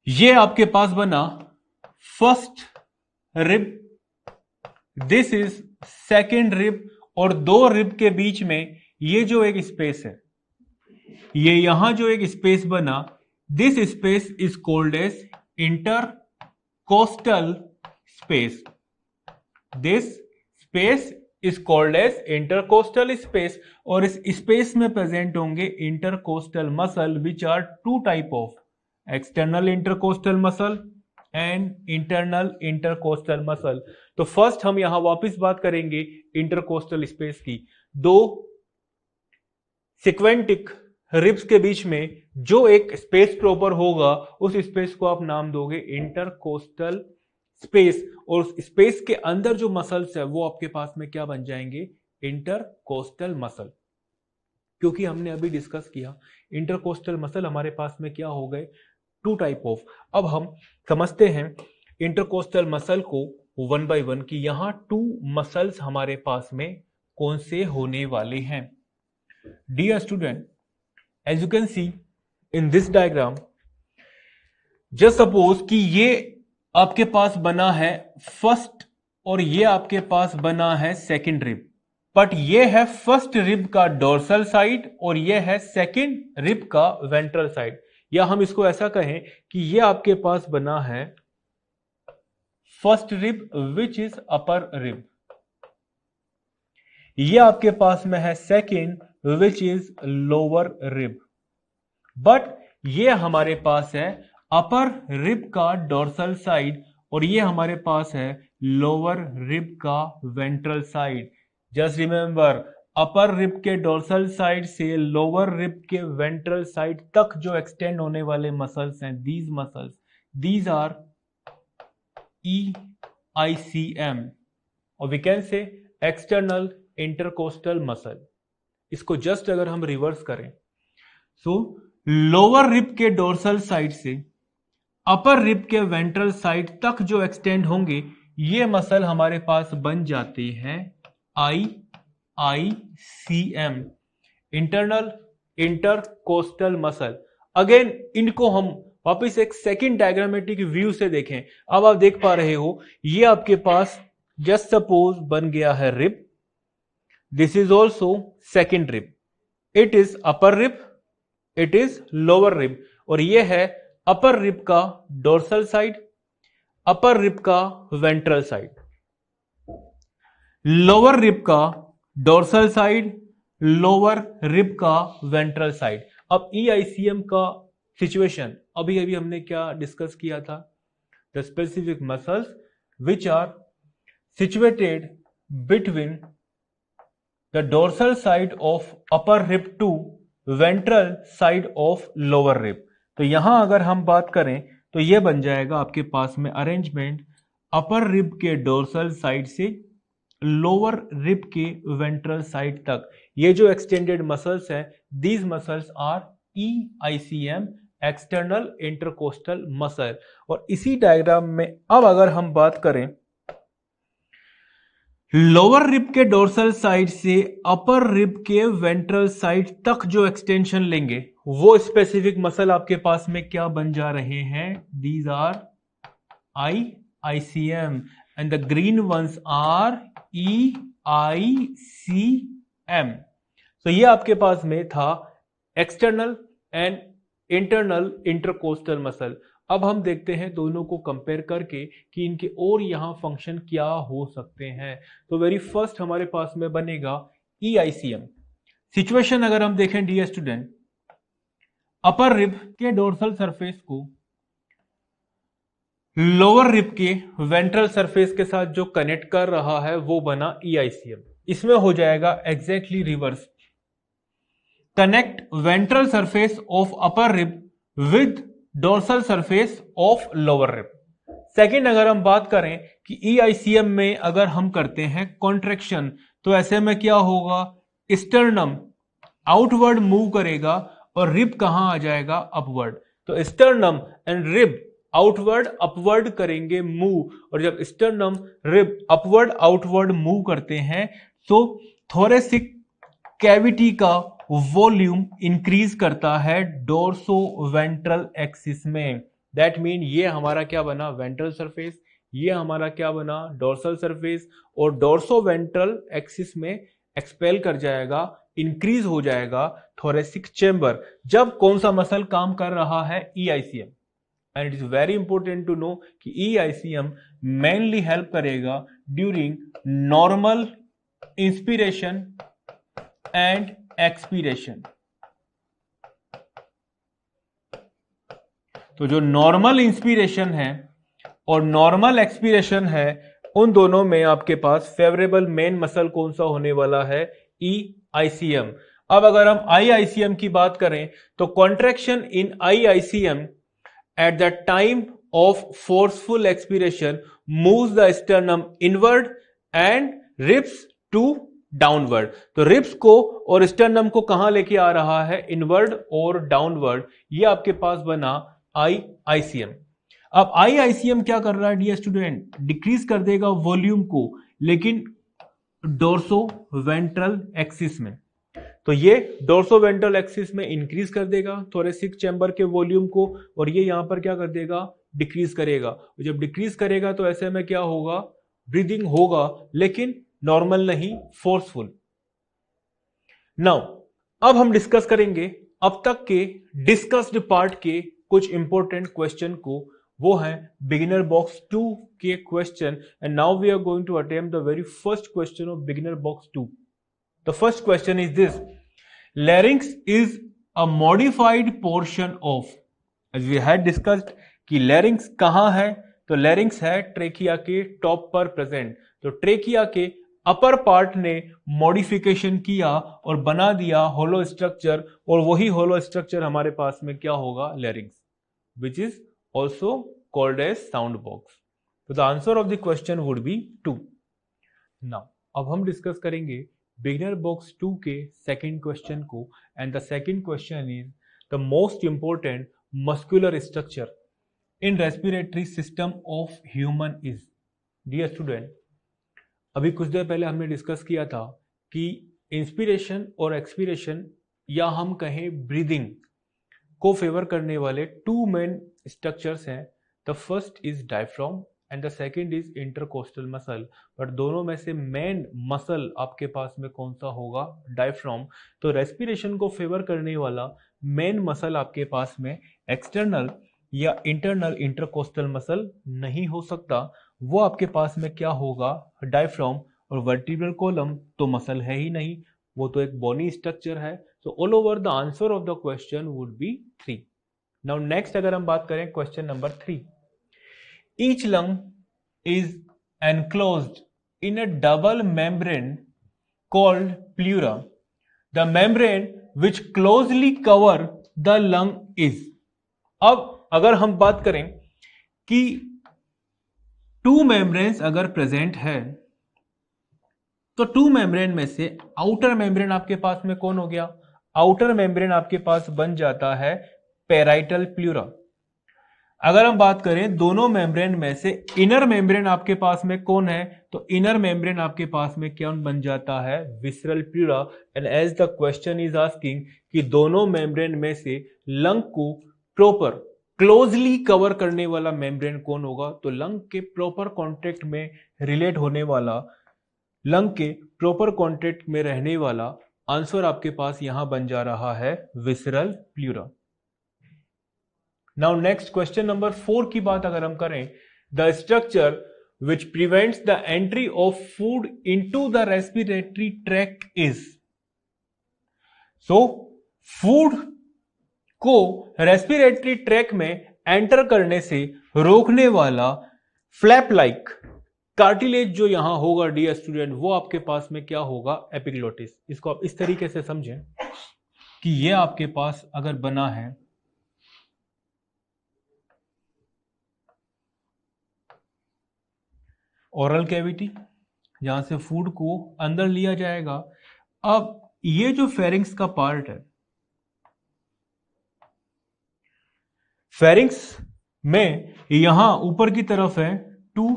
ये आपके पास बना first rib, this is second rib, और दो रिब के बीच में ये जो एक स्पेस है, ये यहां जो एक स्पेस बना, this space is called as intercostal space. This space is called as intercostal space, और इस स्पेस में प्रेजेंट होंगे intercostal muscle which are two type of, external intercostal muscle and internal intercostal muscle. तो first हम यहां वापस बात करेंगे इंटरकोस्टल स्पेस की। दो सिक्वेंटिक रिब्स के बीच में जो एक स्पेस प्रॉपर होगा, उस स्पेस को आप नाम दोगे इंटरकोस्टल स्पेस, और उस स्पेस के अंदर जो मसल्स है वो आपके पास में क्या बन जाएंगे, इंटरकोस्टल मसल। क्योंकि हमने अभी डिस्कस किया इंटरकोस्टल मसल हमारे पास में क्या हो गए, टू टाइप ऑफ। अब हम समझते हैं इंटरकोस्टल मसल को वन बाय वन कि यहां टू मसल्स हमारे पास में कौन से होने वाले हैं। Dear student, as you can see in this diagram, just suppose कि ये आपके पास बना है फर्स्ट और ये आपके पास बना है सेकंड रिब, बट ये है फर्स्ट रिब का डोर्सल साइड और ये है सेकंड रिब का वेंट्रल साइड, या हम इसको ऐसा कहें कि ये आपके पास बना है first rib which is upper rib, ये आपके पास में है second which is lower rib, but ये हमारे पास है अपर रिब का डोर्सल साइड और ये हमारे पास है लोअर रिब का ventral side. Just remember, upper rib के डोर्सल साइड से लोअर रिब के वेंट्रल साइड तक जो एक्सटेंड होने वाले मसल्स हैं, these muscles, these are EICM और we can say external intercostal muscle. इसको जस्ट अगर हम रिवर्स करें, सो लोअर रिब के डोर्सल साइड से अपर रिब के वेंट्रल साइड तक जो एक्सटेंड होंगे ये मसल हमारे पास बन जाते हैं IICM, internal intercostal muscle. Again इनको हम वापिस एक सेकंड डायग्रामेटिक व्यू से देखें। अब आप देख पा रहे हो ये आपके पास जस्ट सपोज बन गया है rib, this is also second rib, it is upper rib, it is lower rib, और ये है अपर रिब का डोर्सल साइड, अपर रिब का वेंट्रल साइड, लोअर रिब का डोर्सल साइड, लोअर रिब का वेंट्रल साइड। अब EICM का situation अभी अभी हमने क्या डिस्कस किया था, the specific muscles which are situated between the dorsal side of upper rib to ventral side of lower rib. तो यहां अगर हम बात करें तो यह बन जाएगा आपके पास में अरेंजमेंट अपर रिब के डोर्सल साइड से लोअर रिब के वेंट्रल साइड तक। ये जो एक्सटेंडेड मसल्स है, these muscles are EICM, external intercostal muscle. और इसी डायग्राम में अब अगर हम बात करें लोअर रिब के डोर्सल साइड से अपर रिब के वेंट्रल साइड तक जो एक्सटेंशन लेंगे वो स्पेसिफिक मसल आपके पास में क्या बन जा रहे हैं? These are IICM and the green ones are EICM। तो ये आपके पास में था external and internal intercostal muscle. अब हम देखते हैं दोनों को कंपेयर करके कि इनके और यहां फंक्शन क्या हो सकते हैं। तो वेरी फर्स्ट हमारे पास में बनेगा EICM। सिचुएशन अगर हम देखें डियर स्टूडेंट, अपर रिब के डोर्सल सरफेस को लोअर रिब के वेंट्रल सरफेस के साथ जो कनेक्ट कर रहा है वो बना EICM। इसमें हो जाएगा exactly reverse, connect ventral surface of upper rib with dorsal surface of lower rib. Second अगर हम बात करें कि EICM में अगर हम करते हैं कॉन्ट्रैक्शन तो ऐसे में क्या होगा, स्टर्नम आउटवर्ड मूव करेगा और रिब कहां आ जाएगा, अपवर्ड। तो sternum and rib outward upward करेंगे मूव, और जब sternum rib upward outward move करते हैं तो थोरेसिक कैविटी का वॉल्यूम इंक्रीज करता है डोर्सो वेंट्रल एक्सिस में। दैट मीन ये हमारा क्या बना, वेंट्रल सरफेस, ये हमारा क्या बना, डोर्सल सरफेस, और डोर्सो वेंट्रल एक्सिस में एक्सपेल कर जाएगा, इंक्रीज हो जाएगा थोरेसिक चेंबर। जब कौन सा मसल काम कर रहा है, EICM। And it is very important to know कि EICM मेनली हेल्प करेगा during normal inspiration and expiration. तो जो नॉर्मल इंस्पिरेशन है और नॉर्मल एक्सपीरेशन है, उन दोनों में आपके पास फेवरेबल मेन मसल कौन सा होने वाला है, EICM। अब अगर हम IICM की बात करें तो contraction in IICM at the time of forceful expiration moves the sternum inward and ribs to downward। तो रिब्स को और स्टर्नम को कहां लेके आ रहा है, इनवर्ड और डाउनवर्ड। ये आपके पास बना IICM। अब IICM क्या कर रहा है डियर स्टूडेंट, डिक्रीज कर देगा वॉल्यूम को, लेकिन डोर्सो वेंट्रल एक्सिस में। तो ये डोर्सो वेंट्रल एक्सिस में इंक्रीज कर देगा थोरेसिक चैम्बर के वॉल्यूम को, और ये यहां पर क्या कर देगा, डिक्रीज करेगा। जब डिक्रीज करेगा तो ऐसे में क्या होगा, ब्रीदिंग होगा, लेकिन नॉर्मल नहीं, फोर्सफुल। नाउ अब हम डिस्कस करेंगे अब तक के डिस्कस्ड पार्ट के कुछ इंपॉर्टेंट क्वेश्चन को, वो है बिगिनर बॉक्स 2 के question. And now we are going to attempt the very first question of beginner box 2। The first question is this: larynx is a modified portion of, as we had discussed कि larynx कहां है, तो larynx है trachea के top पर present. तो trachea के upper part ने मॉडिफिकेशन किया और बना दिया होलो स्ट्रक्चर, और वही होलो स्ट्रक्चर हमारे पास में क्या होगा, larynx, which is also called as sound box। तो the answer of the question would be 2। now अब हम डिस्कस करेंगे बिगिनर बॉक्स 2 के सेकंड क्वेश्चन को। And the second question is the most important muscular structure in respiratory system of human is. Dear student, अभी कुछ देर पहले हमने discuss किया था कि इंस्पिरेशन और एक्सपिरेशन, या हम कहें ब्रीदिंग को फेवर करने वाले 2 मेन स्ट्रक्चर्स हैं। The first is diaphragm and the second is intercostal muscle. But दोनों में से मेन मसल आपके पास में कौन सा होगा, डायफ्राम। तो रेस्पिरेशन को फेवर करने वाला मेन मसल आपके पास में एक्सटर्नल या इंटरनल इंटरकोस्टल मसल नहीं हो सकता, वो आपके पास में क्या होगा, डायफ्राम। और वर्टिब्रल कॉलम तो मसल है ही नहीं, वो तो एक बोनी स्ट्रक्चर है। सो all over the answer of the question would be 3। Now next अगर हम बात करें question number 3, each lung is enclosed in a double membrane called pleura. The membrane which closely cover the lung is. अब अगर हम बात करें कि टू मेम्ब्रेन्स अगर प्रेजेंट है तो टू मेम्ब्रेन में से आउटर मेम्ब्रेन आपके पास में कौन हो गया? आउटर मेम्ब्रेन आपके पास बन जाता है पेराइटल प्लूरा। अगर हम बात करें दोनों मेम्ब्रेन में से इनर मेम्ब्रेन आपके पास में कौन है, तो इनर मेम्ब्रेन आपके पास में कौन बन जाता है? Visceral pleura. And as the question is asking कि दोनों मेम्ब्रेन में से लंग को प्रॉपर क्लोजली कवर करने वाला मेम्ब्रेन कौन होगा? तो लंग के प्रॉपर कॉन्टेक्ट में रिलेट होने वाला, लंग के प्रॉपर कॉन्टेक्ट में रहने वाला आंसर आपके पास यहां बन जा रहा है visceral pleura. Now next question number 4 की बात अगर हम करें, the structure which prevents the entry of food into the respiratory tract is. So food को रेस्पिरेटरी ट्रैक में एंटर करने से रोकने वाला फ्लैप लाइक कार्टिलेज जो यहां होगा डियर स्टूडेंट, वो आपके पास में क्या होगा? एपिग्लोटिस। इसको आप इस तरीके से समझें कि ये आपके पास अगर बना है ओरल कैविटी जहां से फूड को अंदर लिया जाएगा। अब ये जो फेरिंग्स का पार्ट है, फेरिंग्स में यहां ऊपर की तरफ है टू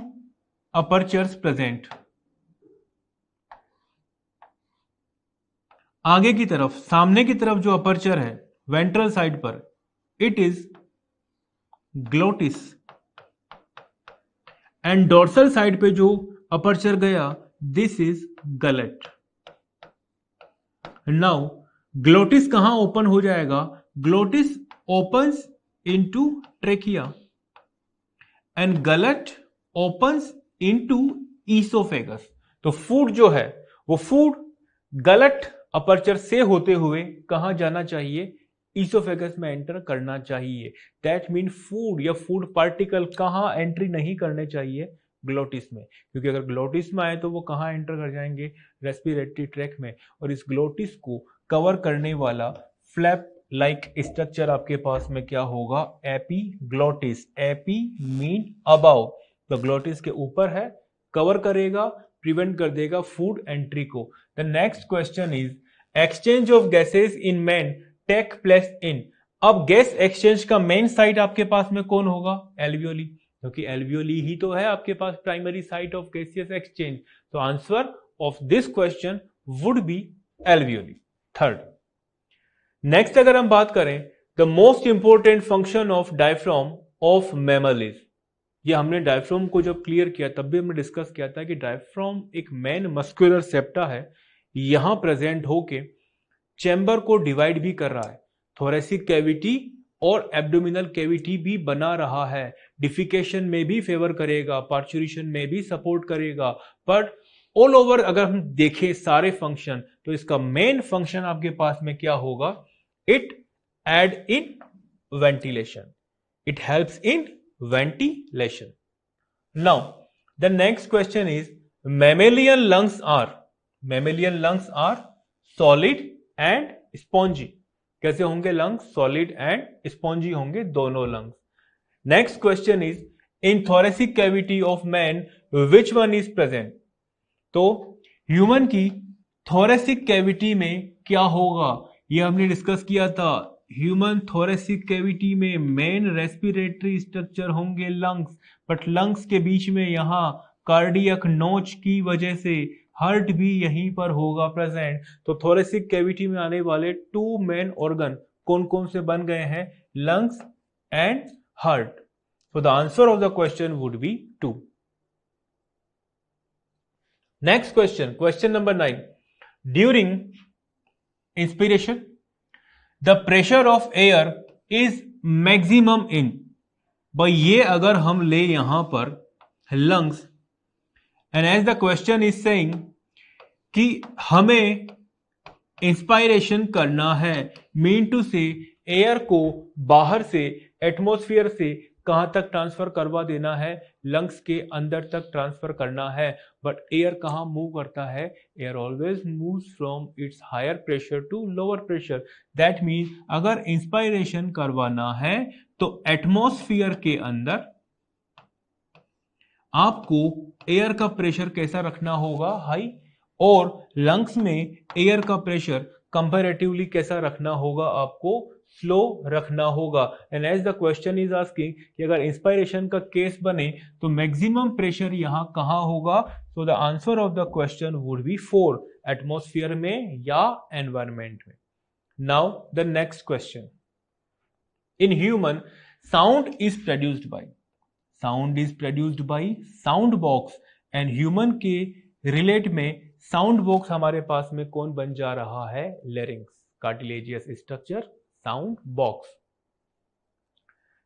अपर्चर्स प्रेजेंट, आगे की तरफ सामने की तरफ जो अपर्चर है वेंट्रल साइड पर, it is glottis, and dorsal side पे जो अपर्चर गया this is gullet. Now glottis कहां ओपन हो जाएगा? Glottis opens into trachea and gullet opens into oesophagus. तो फूड जो है वो फूड गलट अपर्चर से होते हुए कहां जाना चाहिए? ईसोफेगस में एंटर करना चाहिए। दैट मीन फूड या फूड पार्टिकल कहां एंट्री नहीं करने चाहिए? ग्लोटिस में, क्योंकि अगर ग्लोटिस में आए तो वो कहां एंटर कर जाएंगे? रेस्पिरेटरी ट्रैक में। और इस ग्लोटिस को कवर करने वाला फ्लैप लाइक स्ट्रक्चर आपके पास में क्या होगा? एपीग्लोटिस। एपी मीन अबाउ, तो ग्लोटिस के ऊपर है, कवर करेगा, प्रिवेंट कर देगा फूड एंट्री को। The next question is exchange of gases in man take place in. अब गैस एक्सचेंज का मेन साइट आपके पास में कौन होगा? एल्वियोली, क्योंकि एल्वियोली ही तो है आपके पास primary site of gaseous exchange. तो answer of this question would be alveoli. Third, next अगर हम बात करें, the most important function of diaphragm of mammal is. ये हमने डायफ्राम को जब क्लियर किया तब भी हमने डिस्कस किया था कि डायफ्राम एक मेन मस्कुलर सेप्टा है, यहां प्रेजेंट होके चैम्बर को डिवाइड भी कर रहा है, थोरेसिक कैविटी और एब्डोमिनल कैविटी भी बना रहा है, डिफिकेशन में भी फेवर करेगा, पार्चुरेशन में भी सपोर्ट करेगा। बट ऑल ओवर अगर हम देखें सारे फंक्शन, तो इसका मेन फंक्शन आपके पास में क्या होगा? It aid in ventilation, it helps in ventilation. Now the next question is mammalian lungs are solid and spongy. कैसे होंगे lungs? solid and spongy होंगे दोनों lungs. Next question is in thoracic cavity of man which one is present? तो human की thoracic cavity में क्या होगा? ये हमने डिस्कस किया था। ह्यूमन थोरेसिक कैविटी में मेन रेस्पिरेटरी स्ट्रक्चर होंगे लंग्स, बट लंग्स के बीच में यहां कार्डियक नोच की वजह से हार्ट भी यहीं पर होगा प्रेजेंट। तो थोरेसिक कैविटी में आने वाले टू मेन ऑर्गन कौन कौन से बन गए हैं? Lungs and heart. So the answer of the question would be 2। Next question, question number 9, during inspiration the pressure of air is maximum in. भाई ये अगर हम ले यहां पर lungs, and as the question is saying कि हमें inspiration करना है, मीन टू से एयर को बाहर से एटमॉस्फेयर से कहां तक ट्रांसफर करवा देना है, लंग्स के अंदर तक ट्रांसफर करना है। बट एयर कहां मूव करता है, air always moves from its higher pressure to lower pressure. That means अगर इंस्पायरेशन करवाना है तो एटमॉस्फेयर के अंदर आपको एयर का प्रेशर कैसा रखना होगा, हाई, और लंग्स में एयर का प्रेशर कंपैरेटिवली कैसा रखना होगा, आपको स्लो रखना होगा। And as the question is asking कि अगर इंस्पायरेशन का केस बने तो मैक्सिमम प्रेशर यहां कहां होगा, सो the answer of the question would B 4, atmosphere में या एनवायरमेंट में। Now the next question, in human sound is produced by, sound is produced by sound box, and human के रिलेट में साउंड बॉक्स हमारे पास में कौन बन जा रहा है, larynx, cartilaginous structure, sound box.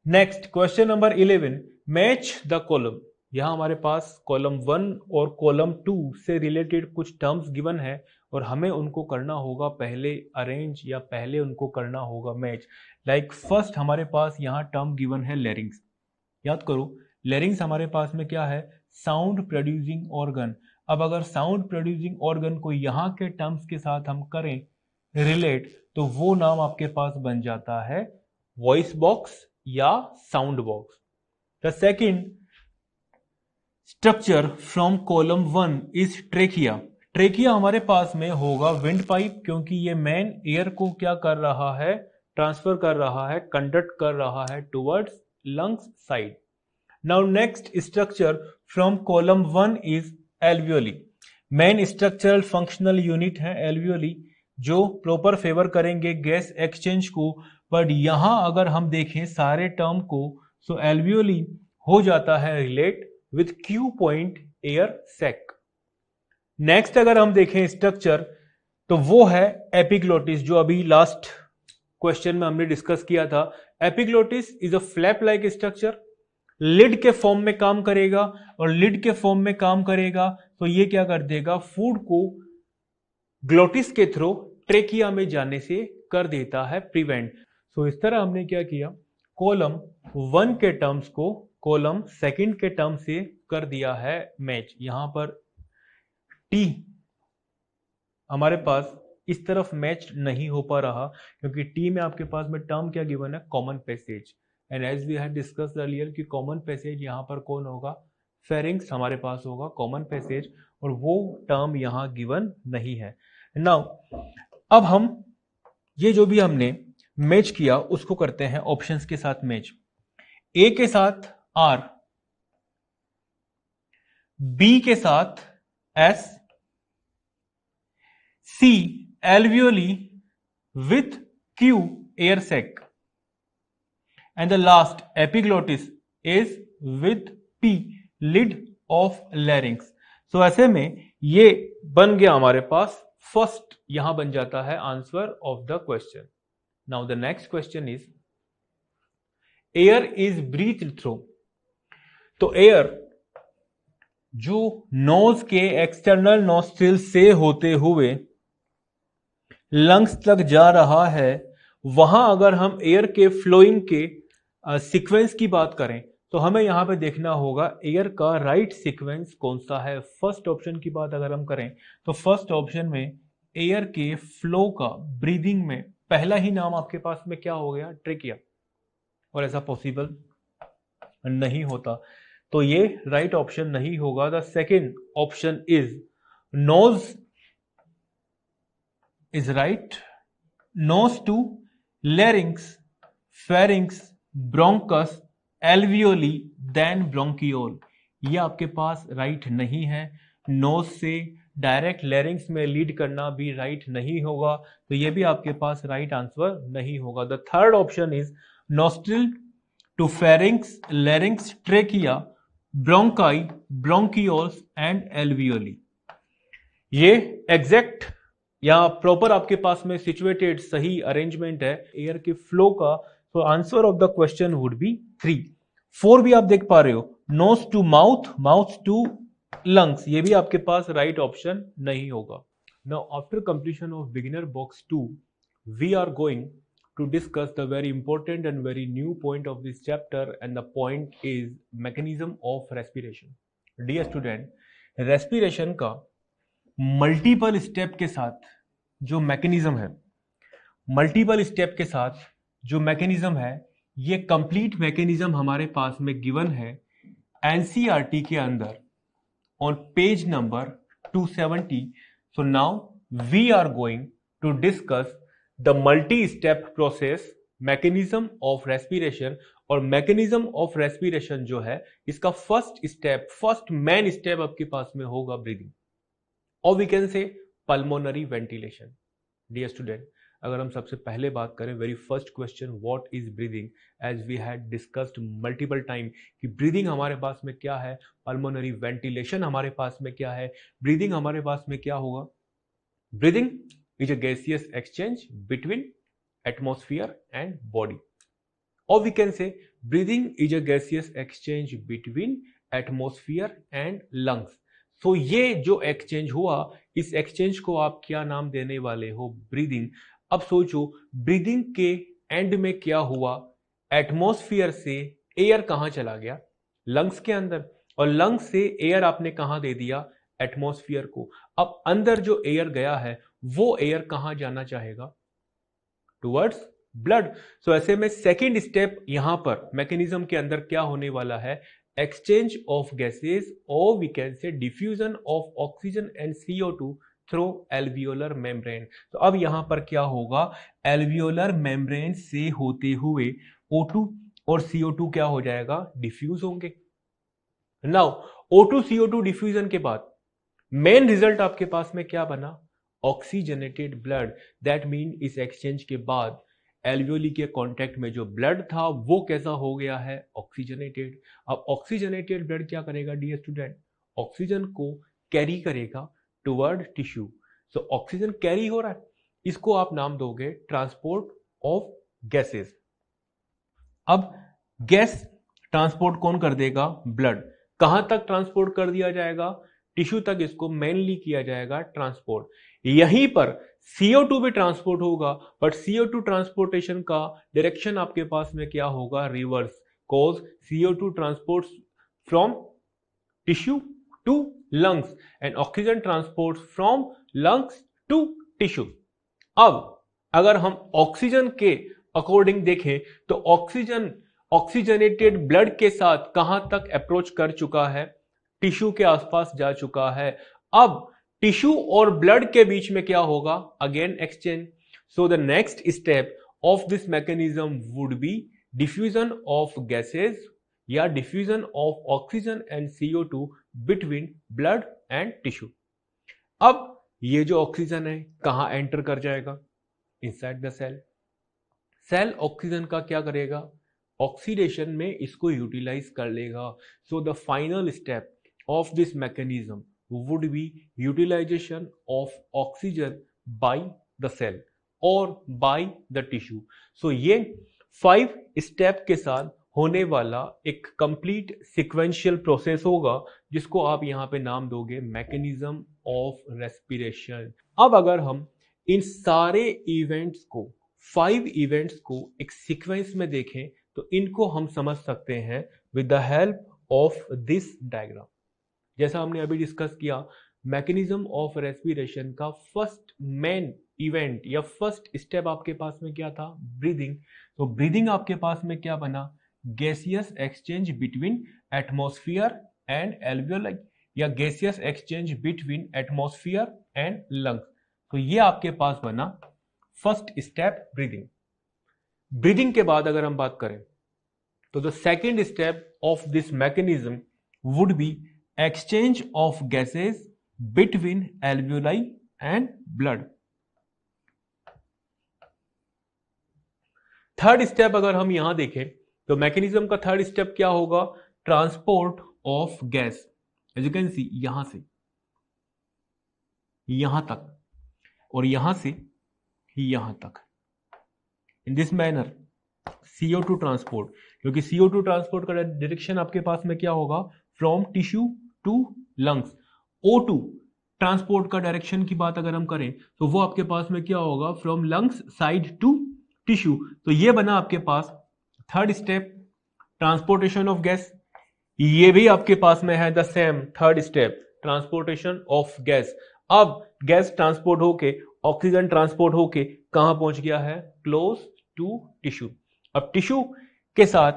Next question number 11, match the column. यहां हमारे पास कॉलम 1 और कॉलम 2 से रिलेटेड कुछ टर्म्स गिवन है और हमें उनको करना होगा पहले अरेंज या पहले उनको करना होगा मैच। लाइक फर्स्ट हमारे पास यहां टर्म गिवन है लेरिंग्स। याद करो लेरिंग्स हमारे पास में क्या है, साउंड प्रोड्यूसिंग ऑर्गन। अब अगर साउंड प्रोड्यूसिंग ऑर्गन को यहां के टर्म्स के साथ हम करें रिलेट, तो वो नाम आपके पास बन जाता है वॉइस बॉक्स या sound box. The second structure from column 1 is trachea. Trachea हमारे पास में होगा विंड पाइप, क्योंकि ये मेन एयर को क्या कर रहा है, ट्रांसफर कर रहा है, कंडक्ट कर रहा है towards lungs side. Now next structure from column 1 is alveoli. Main structural functional unit है एल्वियोली, जो प्रॉपर फेवर करेंगे गैस एक्सचेंज को। बट यहां अगर हम देखें सारे टर्म को, सो एल्वियोली हो जाता है relate with Q point air sac. Next अगर हम देखें स्ट्रक्चर, तो वो है एपिग्लोटिस, जो अभी लास्ट क्वेश्चन में हमने डिस्कस किया था। Epiglottis is a flap like structure, lid के फॉर्म में काम करेगा, और लिड के फॉर्म में काम करेगा तो ये क्या कर देगा, फूड को ग्लोटिस के थ्रू ट्रेकिया में जाने से कर देता है प्रिवेंट। सो इस तरह हमने क्या किया, कॉलम 1 के टर्म्स को कॉलम 2 के टर्म से कर दिया है मैच। यहां पर टी हमारे पास इस तरफ मैच नहीं हो पा रहा, क्योंकि टी में आपके पास में टर्म क्या गिवन है, common passage. And as we had discussed earlier कि कॉमन पैसेज यहां पर कौन होगा, फेरिंग्स हमारे पास होगा कॉमन पैसेज, और वो टर्म यहां गिवन नहीं है। नाउ अब हम ये जो भी हमने मैच किया उसको करते हैं ऑप्शंस के साथ मैच। ए के साथ आर, बी के साथ S, C alveoli with Q air sac, and the last epiglottis is with P lid of larynx. So ऐसे में ये बन गया हमारे पास फर्स्ट, यहां बन जाता है answer of the question. Now the next question is air is breathe through. तो एयर जो नोज के एक्सटर्नल नोस्ट्रिल से होते हुए लंग्स तक जा रहा है, वहां अगर हम एयर के फ्लोइंग के सीक्वेंस की बात करें तो हमें यहां पे देखना होगा एयर का राइट सीक्वेंस कौन सा है। फर्स्ट ऑप्शन की बात अगर हम करें तो फर्स्ट ऑप्शन में एयर के फ्लो का ब्रीदिंग में पहला ही नाम आपके पास में क्या हो गया, ट्रेकिया, और ऐसा पॉसिबल नहीं होता, तो ये राइट ऑप्शन नहीं होगा। The second option is nose is right, nose to larynx, pharynx, bronchus, alveoli, then bronchiole. ये आपके पास राइट नहीं है। नोज से डायरेक्ट लैरिंग्स में लीड करना भी राइट नहीं होगा, तो ये भी आपके पास राइट आंसर नहीं होगा। The third option is nostril to pharynx, larynx, trachea, bronchi, bronchioles and alveoli. ये एग्जैक्ट या प्रॉपर आपके पास में सिचुएटेड सही अरेंजमेंट है एयर के फ्लो का। तो answer of the question would be 3। 4 भी आप देख पा रहे हो, nose to mouth, mouth to lungs, ये भी आपके पास राइट ऑप्शन नहीं होगा। Now after completion of beginner box 2 we are going to discuss the very important and very new point of this chapter, and the point is mechanism of respiration. Dear student, respiration का multiple step के साथ जो mechanism है, multiple step के साथ जो mechanism है, ये कंप्लीट मैकेनिज्म हमारे पास में गिवन है एनसीईआरटी के अंदर on page number 270. So now we are going to discuss the multi-step process mechanism of respiration. और mechanism of respiration जो है, इसका फर्स्ट मेन स्टेप आपके पास में होगा ब्रीदिंग, और we can say pulmonary ventilation. Dear student, अगर हम सबसे पहले बात करें, very first question, what is breathing, as we had discussed multiple time कि ब्रीदिंग हमारे पास में क्या है, पल्मोनरी वेंटिलेशन हमारे पास में क्या है, ब्रीदिंग हमारे पास में क्या होगा. Breathing is a gaseous exchange between atmosphere and body, और we can say breathing is a gaseous exchange between atmosphere and lungs. So ये जो एक्सचेंज हुआ, इस एक्सचेंज को आप क्या नाम देने वाले हो, ब्रीदिंग. अब सोचो, ब्रीदिंग के एंड में क्या हुआ, एटमॉस्फेयर से एयर कहां चला गया, लंग्स के अंदर, और लंग्स से एयर आपने कहां दे दिया, एटमॉस्फेयर को. अब अंदर जो एयर गया है, वो एयर कहां जाना चाहेगा, टुवर्ड्स ब्लड. सो ऐसे में सेकेंड स्टेप यहां पर मैकेनिज्म के अंदर क्या होने वाला है, एक्सचेंज ऑफ गैसेस, और we can say diffusion of oxygen and CO2 through alveolar membrane. तो अब यहां पर क्या होगा, एल्वियोलर मेम्ब्रेन से होते हुए O2 और CO2 क्या हो जाएगा, डिफ्यूज होंगे. नाउ O2 CO2 डिफ्यूजन के बाद मेन रिजल्ट आपके पास में क्या बना, ऑक्सीजनेटेड ब्लड. दैट मीन इस एक्सचेंज के बाद एल्वियोली के कांटेक्ट में जो ब्लड था वो कैसा हो गया है, ऑक्सीजनेटेड. अब ऑक्सीजनेटेड ब्लड क्या करेगा डियर स्टूडेंट, ऑक्सीजन को कैरी करेगा toward tissue. So oxygen carry हो रहा है, इसको आप नाम दोगे ट्रांसपोर्ट ऑफ गैसेस. अब गैस ट्रांसपोर्ट कौन कर देगा, ब्लड. कहां तक ट्रांसपोर्ट कर दिया जाएगा, टिश्यू तक इसको मेनली किया जाएगा ट्रांसपोर्ट. यहीं पर CO2 भी ट्रांसपोर्ट होगा, बट CO2 ट्रांसपोर्टेशन का डायरेक्शन आपके पास में क्या होगा, reverse. Cause CO2 transports from tissue to lungs and oxygen transports from lungs to tissue. अब अगर हम ऑक्सीजन के अकॉर्डिंग देखें तो ऑक्सीजन ऑक्सीजनेटेड ब्लड के साथ कहां तक अप्रोच कर चुका है, टिश्यू के आसपास जा चुका है. अब टिश्यू और ब्लड के बीच में क्या होगा, again exchange. So the next step of this mechanism would be diffusion of gases या diffusion of oxygen and CO2 between blood and tissue. अब ये जो ऑक्सीजन है कहां एंटर कर जाएगा, inside the cell. Cell oxygen का क्या करेगा, ऑक्सीडेशन में इसको यूटिलाइज कर लेगा. So the final step of this mechanism would be utilisation of oxygen by the cell और बाय द टिश्यू. सो ये 5 स्टेप के साथ होने वाला एक कंप्लीट सिक्वेंशियल प्रोसेस होगा, जिसको आप यहां पे नाम दोगे मैकेनिज्म ऑफ रेस्पिरेशन. अब अगर हम इन सारे इवेंट्स को, 5 इवेंट्स को एक सीक्वेंस में देखें, तो इनको हम समझ सकते हैं with the help of this diagram. जैसा हमने अभी डिस्कस किया, मैकेनिज्म ऑफ रेस्पिरेशन का फर्स्ट मेन इवेंट या फर्स्ट स्टेप आपके पास में क्या था, ब्रीदिंग. तो ब्रीदिंग आपके पास में क्या बना, gaseous exchange between atmosphere and alveoli, या gaseous exchange between atmosphere and lungs. तो ये आपके पास बना फर्स्ट स्टेप ब्रीदिंग. ब्रीदिंग के बाद अगर हम बात करें तो the second step of this mechanism would be exchange of gases between alveoli and blood. Third step अगर हम यहां देखें तो मैकेनिज्म का थर्ड स्टेप क्या होगा, transport of gas. As you can see, यहां से यहां तक और यहां से यहां तक, in this manner CO2 transport. क्योंकि CO2 ट्रांसपोर्ट का डायरेक्शन आपके पास में क्या होगा, from tissue to lungs. O2 transport का डायरेक्शन की बात अगर हम करें तो वो आपके पास में क्या होगा, from lungs side to tissue. तो ये बना आपके पास third step, transportation of gas. ये भी आपके पास में है the same third step, transportation of gas. अब गैस ट्रांसपोर्ट होके, ऑक्सीजन ट्रांसपोर्ट होके कहां पहुंच गया है, क्लोज टू टिश्यू। अब टिश्यू के साथ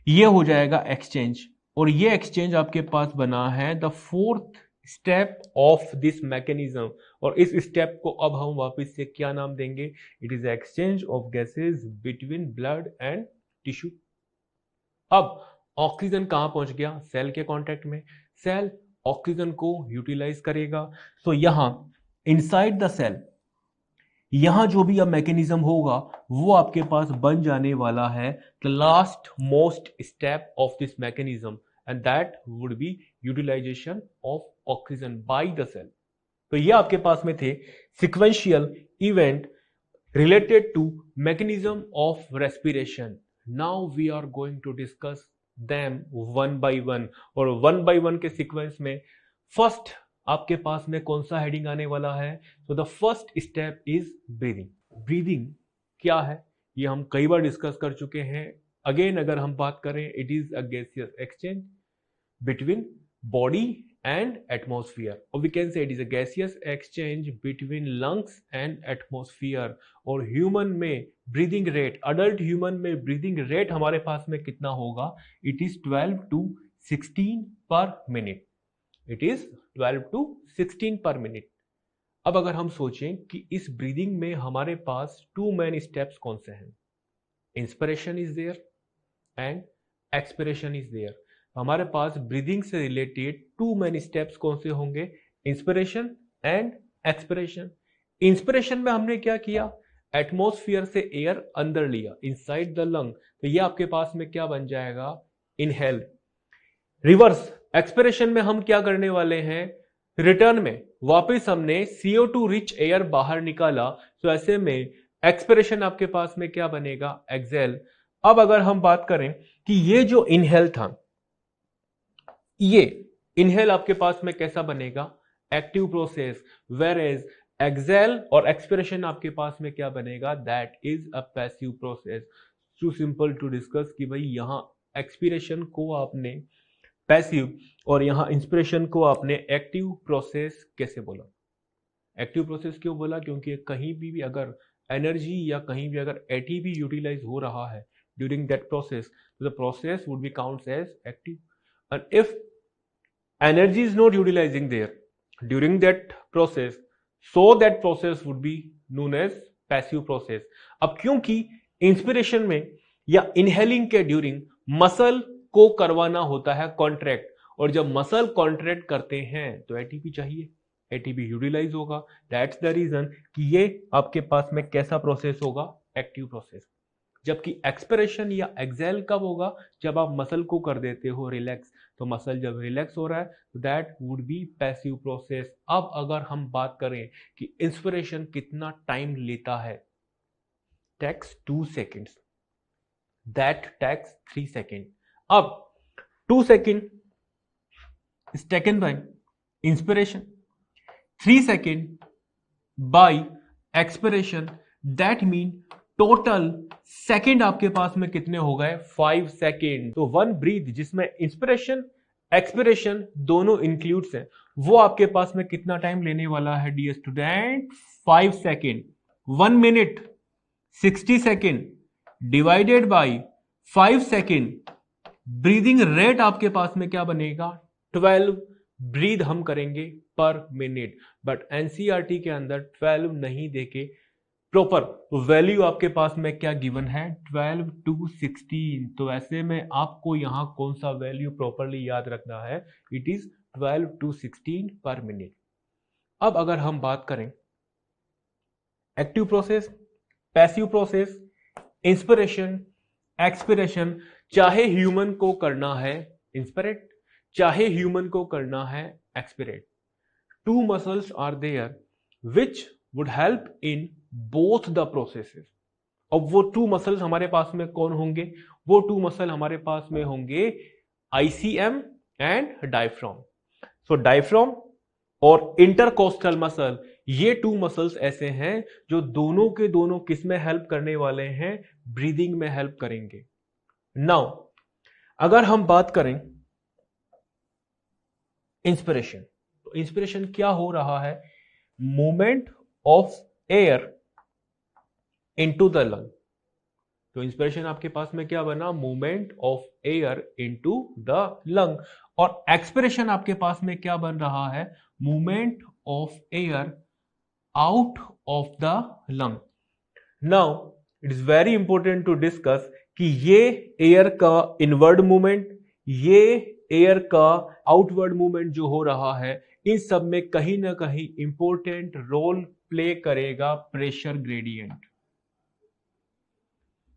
ये हो जाएगा एक्सचेंज, और ये एक्सचेंज आपके पास बना है the fourth step of this mechanism. और इस स्टेप को अब हम वापस से क्या नाम देंगे, it is exchange of gases between blood and tissue. अब ऑक्सीजन कहां पहुंच गया, सेल के कांटेक्ट में। सेल ऑक्सीजन को यूटिलाइज करेगा। तो यहां इनसाइड द सेल, यहां जो भी अब मैकेनिज्म होगा वो आपके पास बन जाने वाला है the last most step of this mechanism, and that would be utilisation of oxygen by the cell. तो ये आपके पास में थे sequential event related to mechanism of respiration. Now we are going to discuss them one by one, और one by one के sequence में first आपके पास में कौन सा हेडिंग आने वाला है, तो the first step is breathing. Breathing क्या है ये हम कई बार डिस्कस कर चुके हैं। अगेन अगर हम बात करें, it is a gaseous exchange between body and atmosphere, or we can say it is a gaseous exchange between lungs and atmosphere। और ह्यूमन में ब्रीदिंग रेट, अडल्ट ह्यूमन में ब्रीदिंग रेट हमारे पास में कितना होगा, इट इज 12 to 16 पर minute. It is 12 to 16 पर मिनट। अब अगर हम सोचें कि इस ब्रीदिंग में हमारे पास टू मेन स्टेप्स कौन से हैं, inspiration is there and expiration is there. हमारे पास ब्रीदिंग से रिलेटेड टू मेन स्टेप्स कौन से होंगे, इंस्पिरेशन एंड एक्सपिरेशन। इंस्पिरेशन में हमने क्या किया, एटमॉस्फेयर से एयर अंदर लिया इनसाइड द लंग, तो ये आपके पास में क्या बन जाएगा, इनहेल। रिवर्स एक्सपिरेशन में हम क्या करने वाले हैं, रिटर्न में वापस हमने CO2 रिच एयर बाहर निकाला, तो ऐसे में एक्सपिरेशन आपके पास में क्या बनेगा, एक्सेल। अब अगर हम बात करें कि ये जो इनहेल था, ये इनहेल आपके पास में कैसा बनेगा, एक्टिव प्रोसेस, वेर एज एक्सेल और एक्सपिरेशन आपके पास में क्या बनेगा, that is a passive process. Too simple to discuss कि भाई यहां एक्सपिरेशन को आपने पैसिव और यहां इंस्पिरेशन को आपने एक्टिव प्रोसेस कैसे बोला। एक्टिव प्रोसेस क्यों बोला, क्योंकि कहीं भी अगर एनर्जी या कहीं भी अगर एटीपी यूटिलाइज हो रहा है ड्यूरिंग दैट प्रोसेस, तो the process would be counts as active. And if energy is not utilizing there during that process, so that process would be known as passive process। अब क्योंकि inspiration में या inhaling के during muscle को करवाना होता है कॉन्ट्रैक्ट, और जब मसल कॉन्ट्रैक्ट करते हैं तो एटीपी चाहिए, एटीपी यूटिलाइज होगा। दैट्स द रीजन कि ये आपके पास में कैसा प्रोसेस होगा, एक्टिव प्रोसेस। जबकि एक्सपिरेशन या एक्सेल कब होगा, जब आप मसल को कर देते हो रिलैक्स। तो मसल जब रिलैक्स हो रहा है तो that would B passive process. अब अगर हम बात करें कि इंस्पिरेशन कितना टाइम लेता है, takes 2 seconds, that takes 3 second. अब 2 second is taken by inspiration, 3 second by expiration, that mean total second आपके पास में कितने हो गए, 5 सेकेंड। तो वन ब्रीथ जिसमें इंस्पिरेशन एक्सपिरेशन दोनों इंक्लूड्स हैं, वो आपके पास में कितना टाइम लेने वाला है dear student, 5 second. 1 minute 60 second divided by 5 second, breathing rate आपके पास में क्या बनेगा, 12 ब्रीद हम करेंगे पर मिनट। बट एनसीईआरटी के अंदर 12 नहीं देके प्रॉपर वैल्यू आपके पास में क्या गिवन है, 12 to 16। तो ऐसे में आपको यहां कौन सा वैल्यू प्रॉपरली याद रखना है, इट इज 12 to 16 पर मिनट। अब अगर हम बात करें active process, passive process, inspiration, expiration, चाहे ह्यूमन को करना है इंस्पिरेट, चाहे ह्यूमन को करना है expirate, two muscles are there which would help in both the processes. अब वो टू मसल्स हमारे पास में कौन होंगे, वो टू मसल हमारे पास में होंगे ICM and diaphragm. So diaphragm और इंटरकोस्टल मसल, ये 2 मसल्स ऐसे हैं जो दोनों के दोनों किस में हेल्प करने वाले हैं, ब्रीदिंग में हेल्प करेंगे। नाउ अगर हम बात करें इंस्पिरेशन, तो इंस्पिरेशन क्या हो रहा है, movement of air into the lung. तो इंस्पिरेशन आपके पास में क्या बना, movement of air into the lung, और एक्सपिरेशन आपके पास में क्या बन रहा है, movement of air out of the lung. Now it is very important to discuss कि ये एयर का इनवर्ड मूवमेंट, ये एयर का आउटवर्ड मूवमेंट जो हो रहा है, इन सब में कहीं ना कहीं इंपॉर्टेंट रोल प्ले करेगा प्रेशर ग्रेडियंट।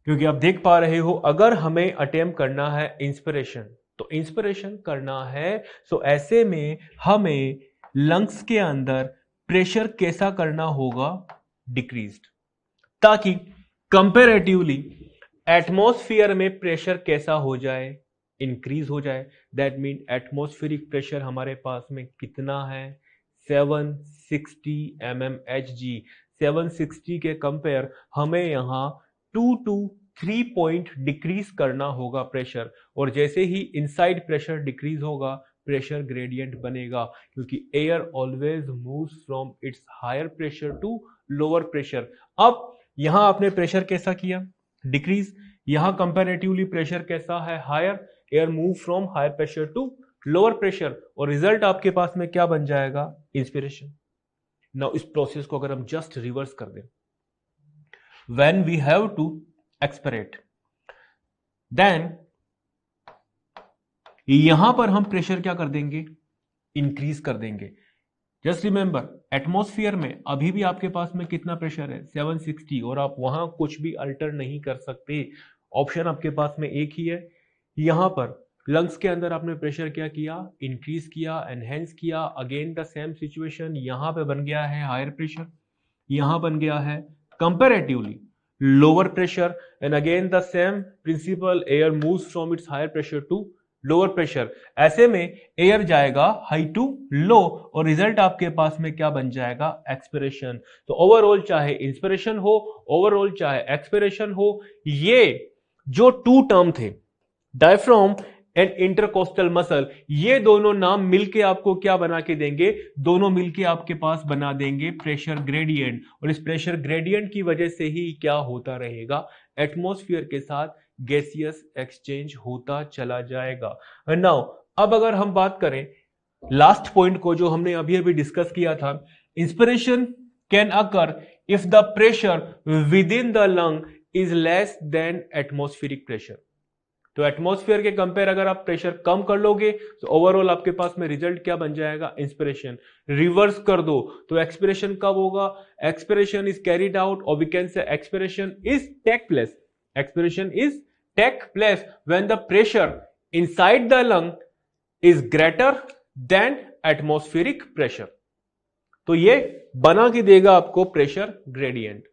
क्योंकि आप देख पा रहे हो, अगर हमें अटेम्प्ट करना है इंस्पिरेशन, तो इंस्पिरेशन करना है, सो ऐसे में हमें लंग्स के अंदर प्रेशर कैसा करना होगा, डिक्रीज्ड, ताकि कंपैरेटिवली एटमॉस्फेयर में प्रेशर कैसा हो जाए, इंक्रीज हो जाए। दैट मीन एटमॉस्फेरिक प्रेशर हमारे पास में कितना है, 760 mmHg। 760 के कंपेयर हमें यहां 2 to 3 पॉइंट डिक्रीज करना होगा प्रेशर, और जैसे ही इनसाइड प्रेशर डिक्रीज होगा प्रेशर ग्रेडियंट बनेगा, क्योंकि air always moves from its higher pressure to lower pressure. अब यहां आपने प्रेशर कैसा किया, डिक्रीज, यहां कंपैरेटिवली प्रेशर कैसा है, higher, air move from higher pressure to lower pressure, और रिजल्ट आपके पास में क्या बन जाएगा, इंस्पिरेशन। नाउ इस प्रोसेस को अगर हम जस्ट रिवर्स कर दें, when we have to expirate, then यहां पर हम प्रेशर क्या कर देंगे, इंक्रीज कर देंगे। जस्ट रिमेंबर, एटमॉस्फेयर में अभी भी आपके पास में कितना प्रेशर है, 760, और आप वहां कुछ भी अल्टर नहीं कर सकते, ऑप्शन आपके पास में एक ही है। यहां पर लंग्स के अंदर आपने प्रेशर क्या किया, इंक्रीज किया, एनहेंस किया, अगेन द सेम सिचुएशन, यहां पे बन गया है हायर प्रेशर, यहां बन गया है comparatively lower pressure, and again the same principle, air moves from its higher pressure to lower pressure. ऐसे में एयर जाएगा हाई टू लो, और रिजल्ट आपके पास में क्या बन जाएगा, एक्सपिरेशन। तो ओवरऑल चाहे इंस्पिरेशन हो, ओवरऑल चाहे एक्सपिरेशन हो, ये जो 2 टर्म थे, डायफ्राम एंड इंटरकोस्टल मसल, ये दोनों नाम मिलके आपको क्या बना के देंगे, दोनों मिलके आपके पास बना देंगे प्रेशर ग्रेडियंट, और इस प्रेशर ग्रेडियंट की वजह से ही क्या होता रहेगा, एटमॉस्फेयर के साथ गैसियस एक्सचेंज होता चला जाएगा। नाउ अब अगर हम बात करें लास्ट पॉइंट को जो हमने अभी अभी डिस्कस किया था, inspiration can occur if the pressure with in the lung is less than atmospheric pressure. तो एटमॉस्फेयर के कंपेयर अगर आप प्रेशर कम कर लोगे तो ओवरऑल आपके पास में रिजल्ट क्या बन जाएगा, इंस्पिरेशन। रिवर्स कर दो तो एक्सपिरेशन कब होगा, एक्सपिरेशन इज कैरिड आउट, और we can say expiration is take place, expiration is take place when the pressure inside the lung is greater than atmospheric pressure. तो ये बना के देगा आपको प्रेशर ग्रेडियंट।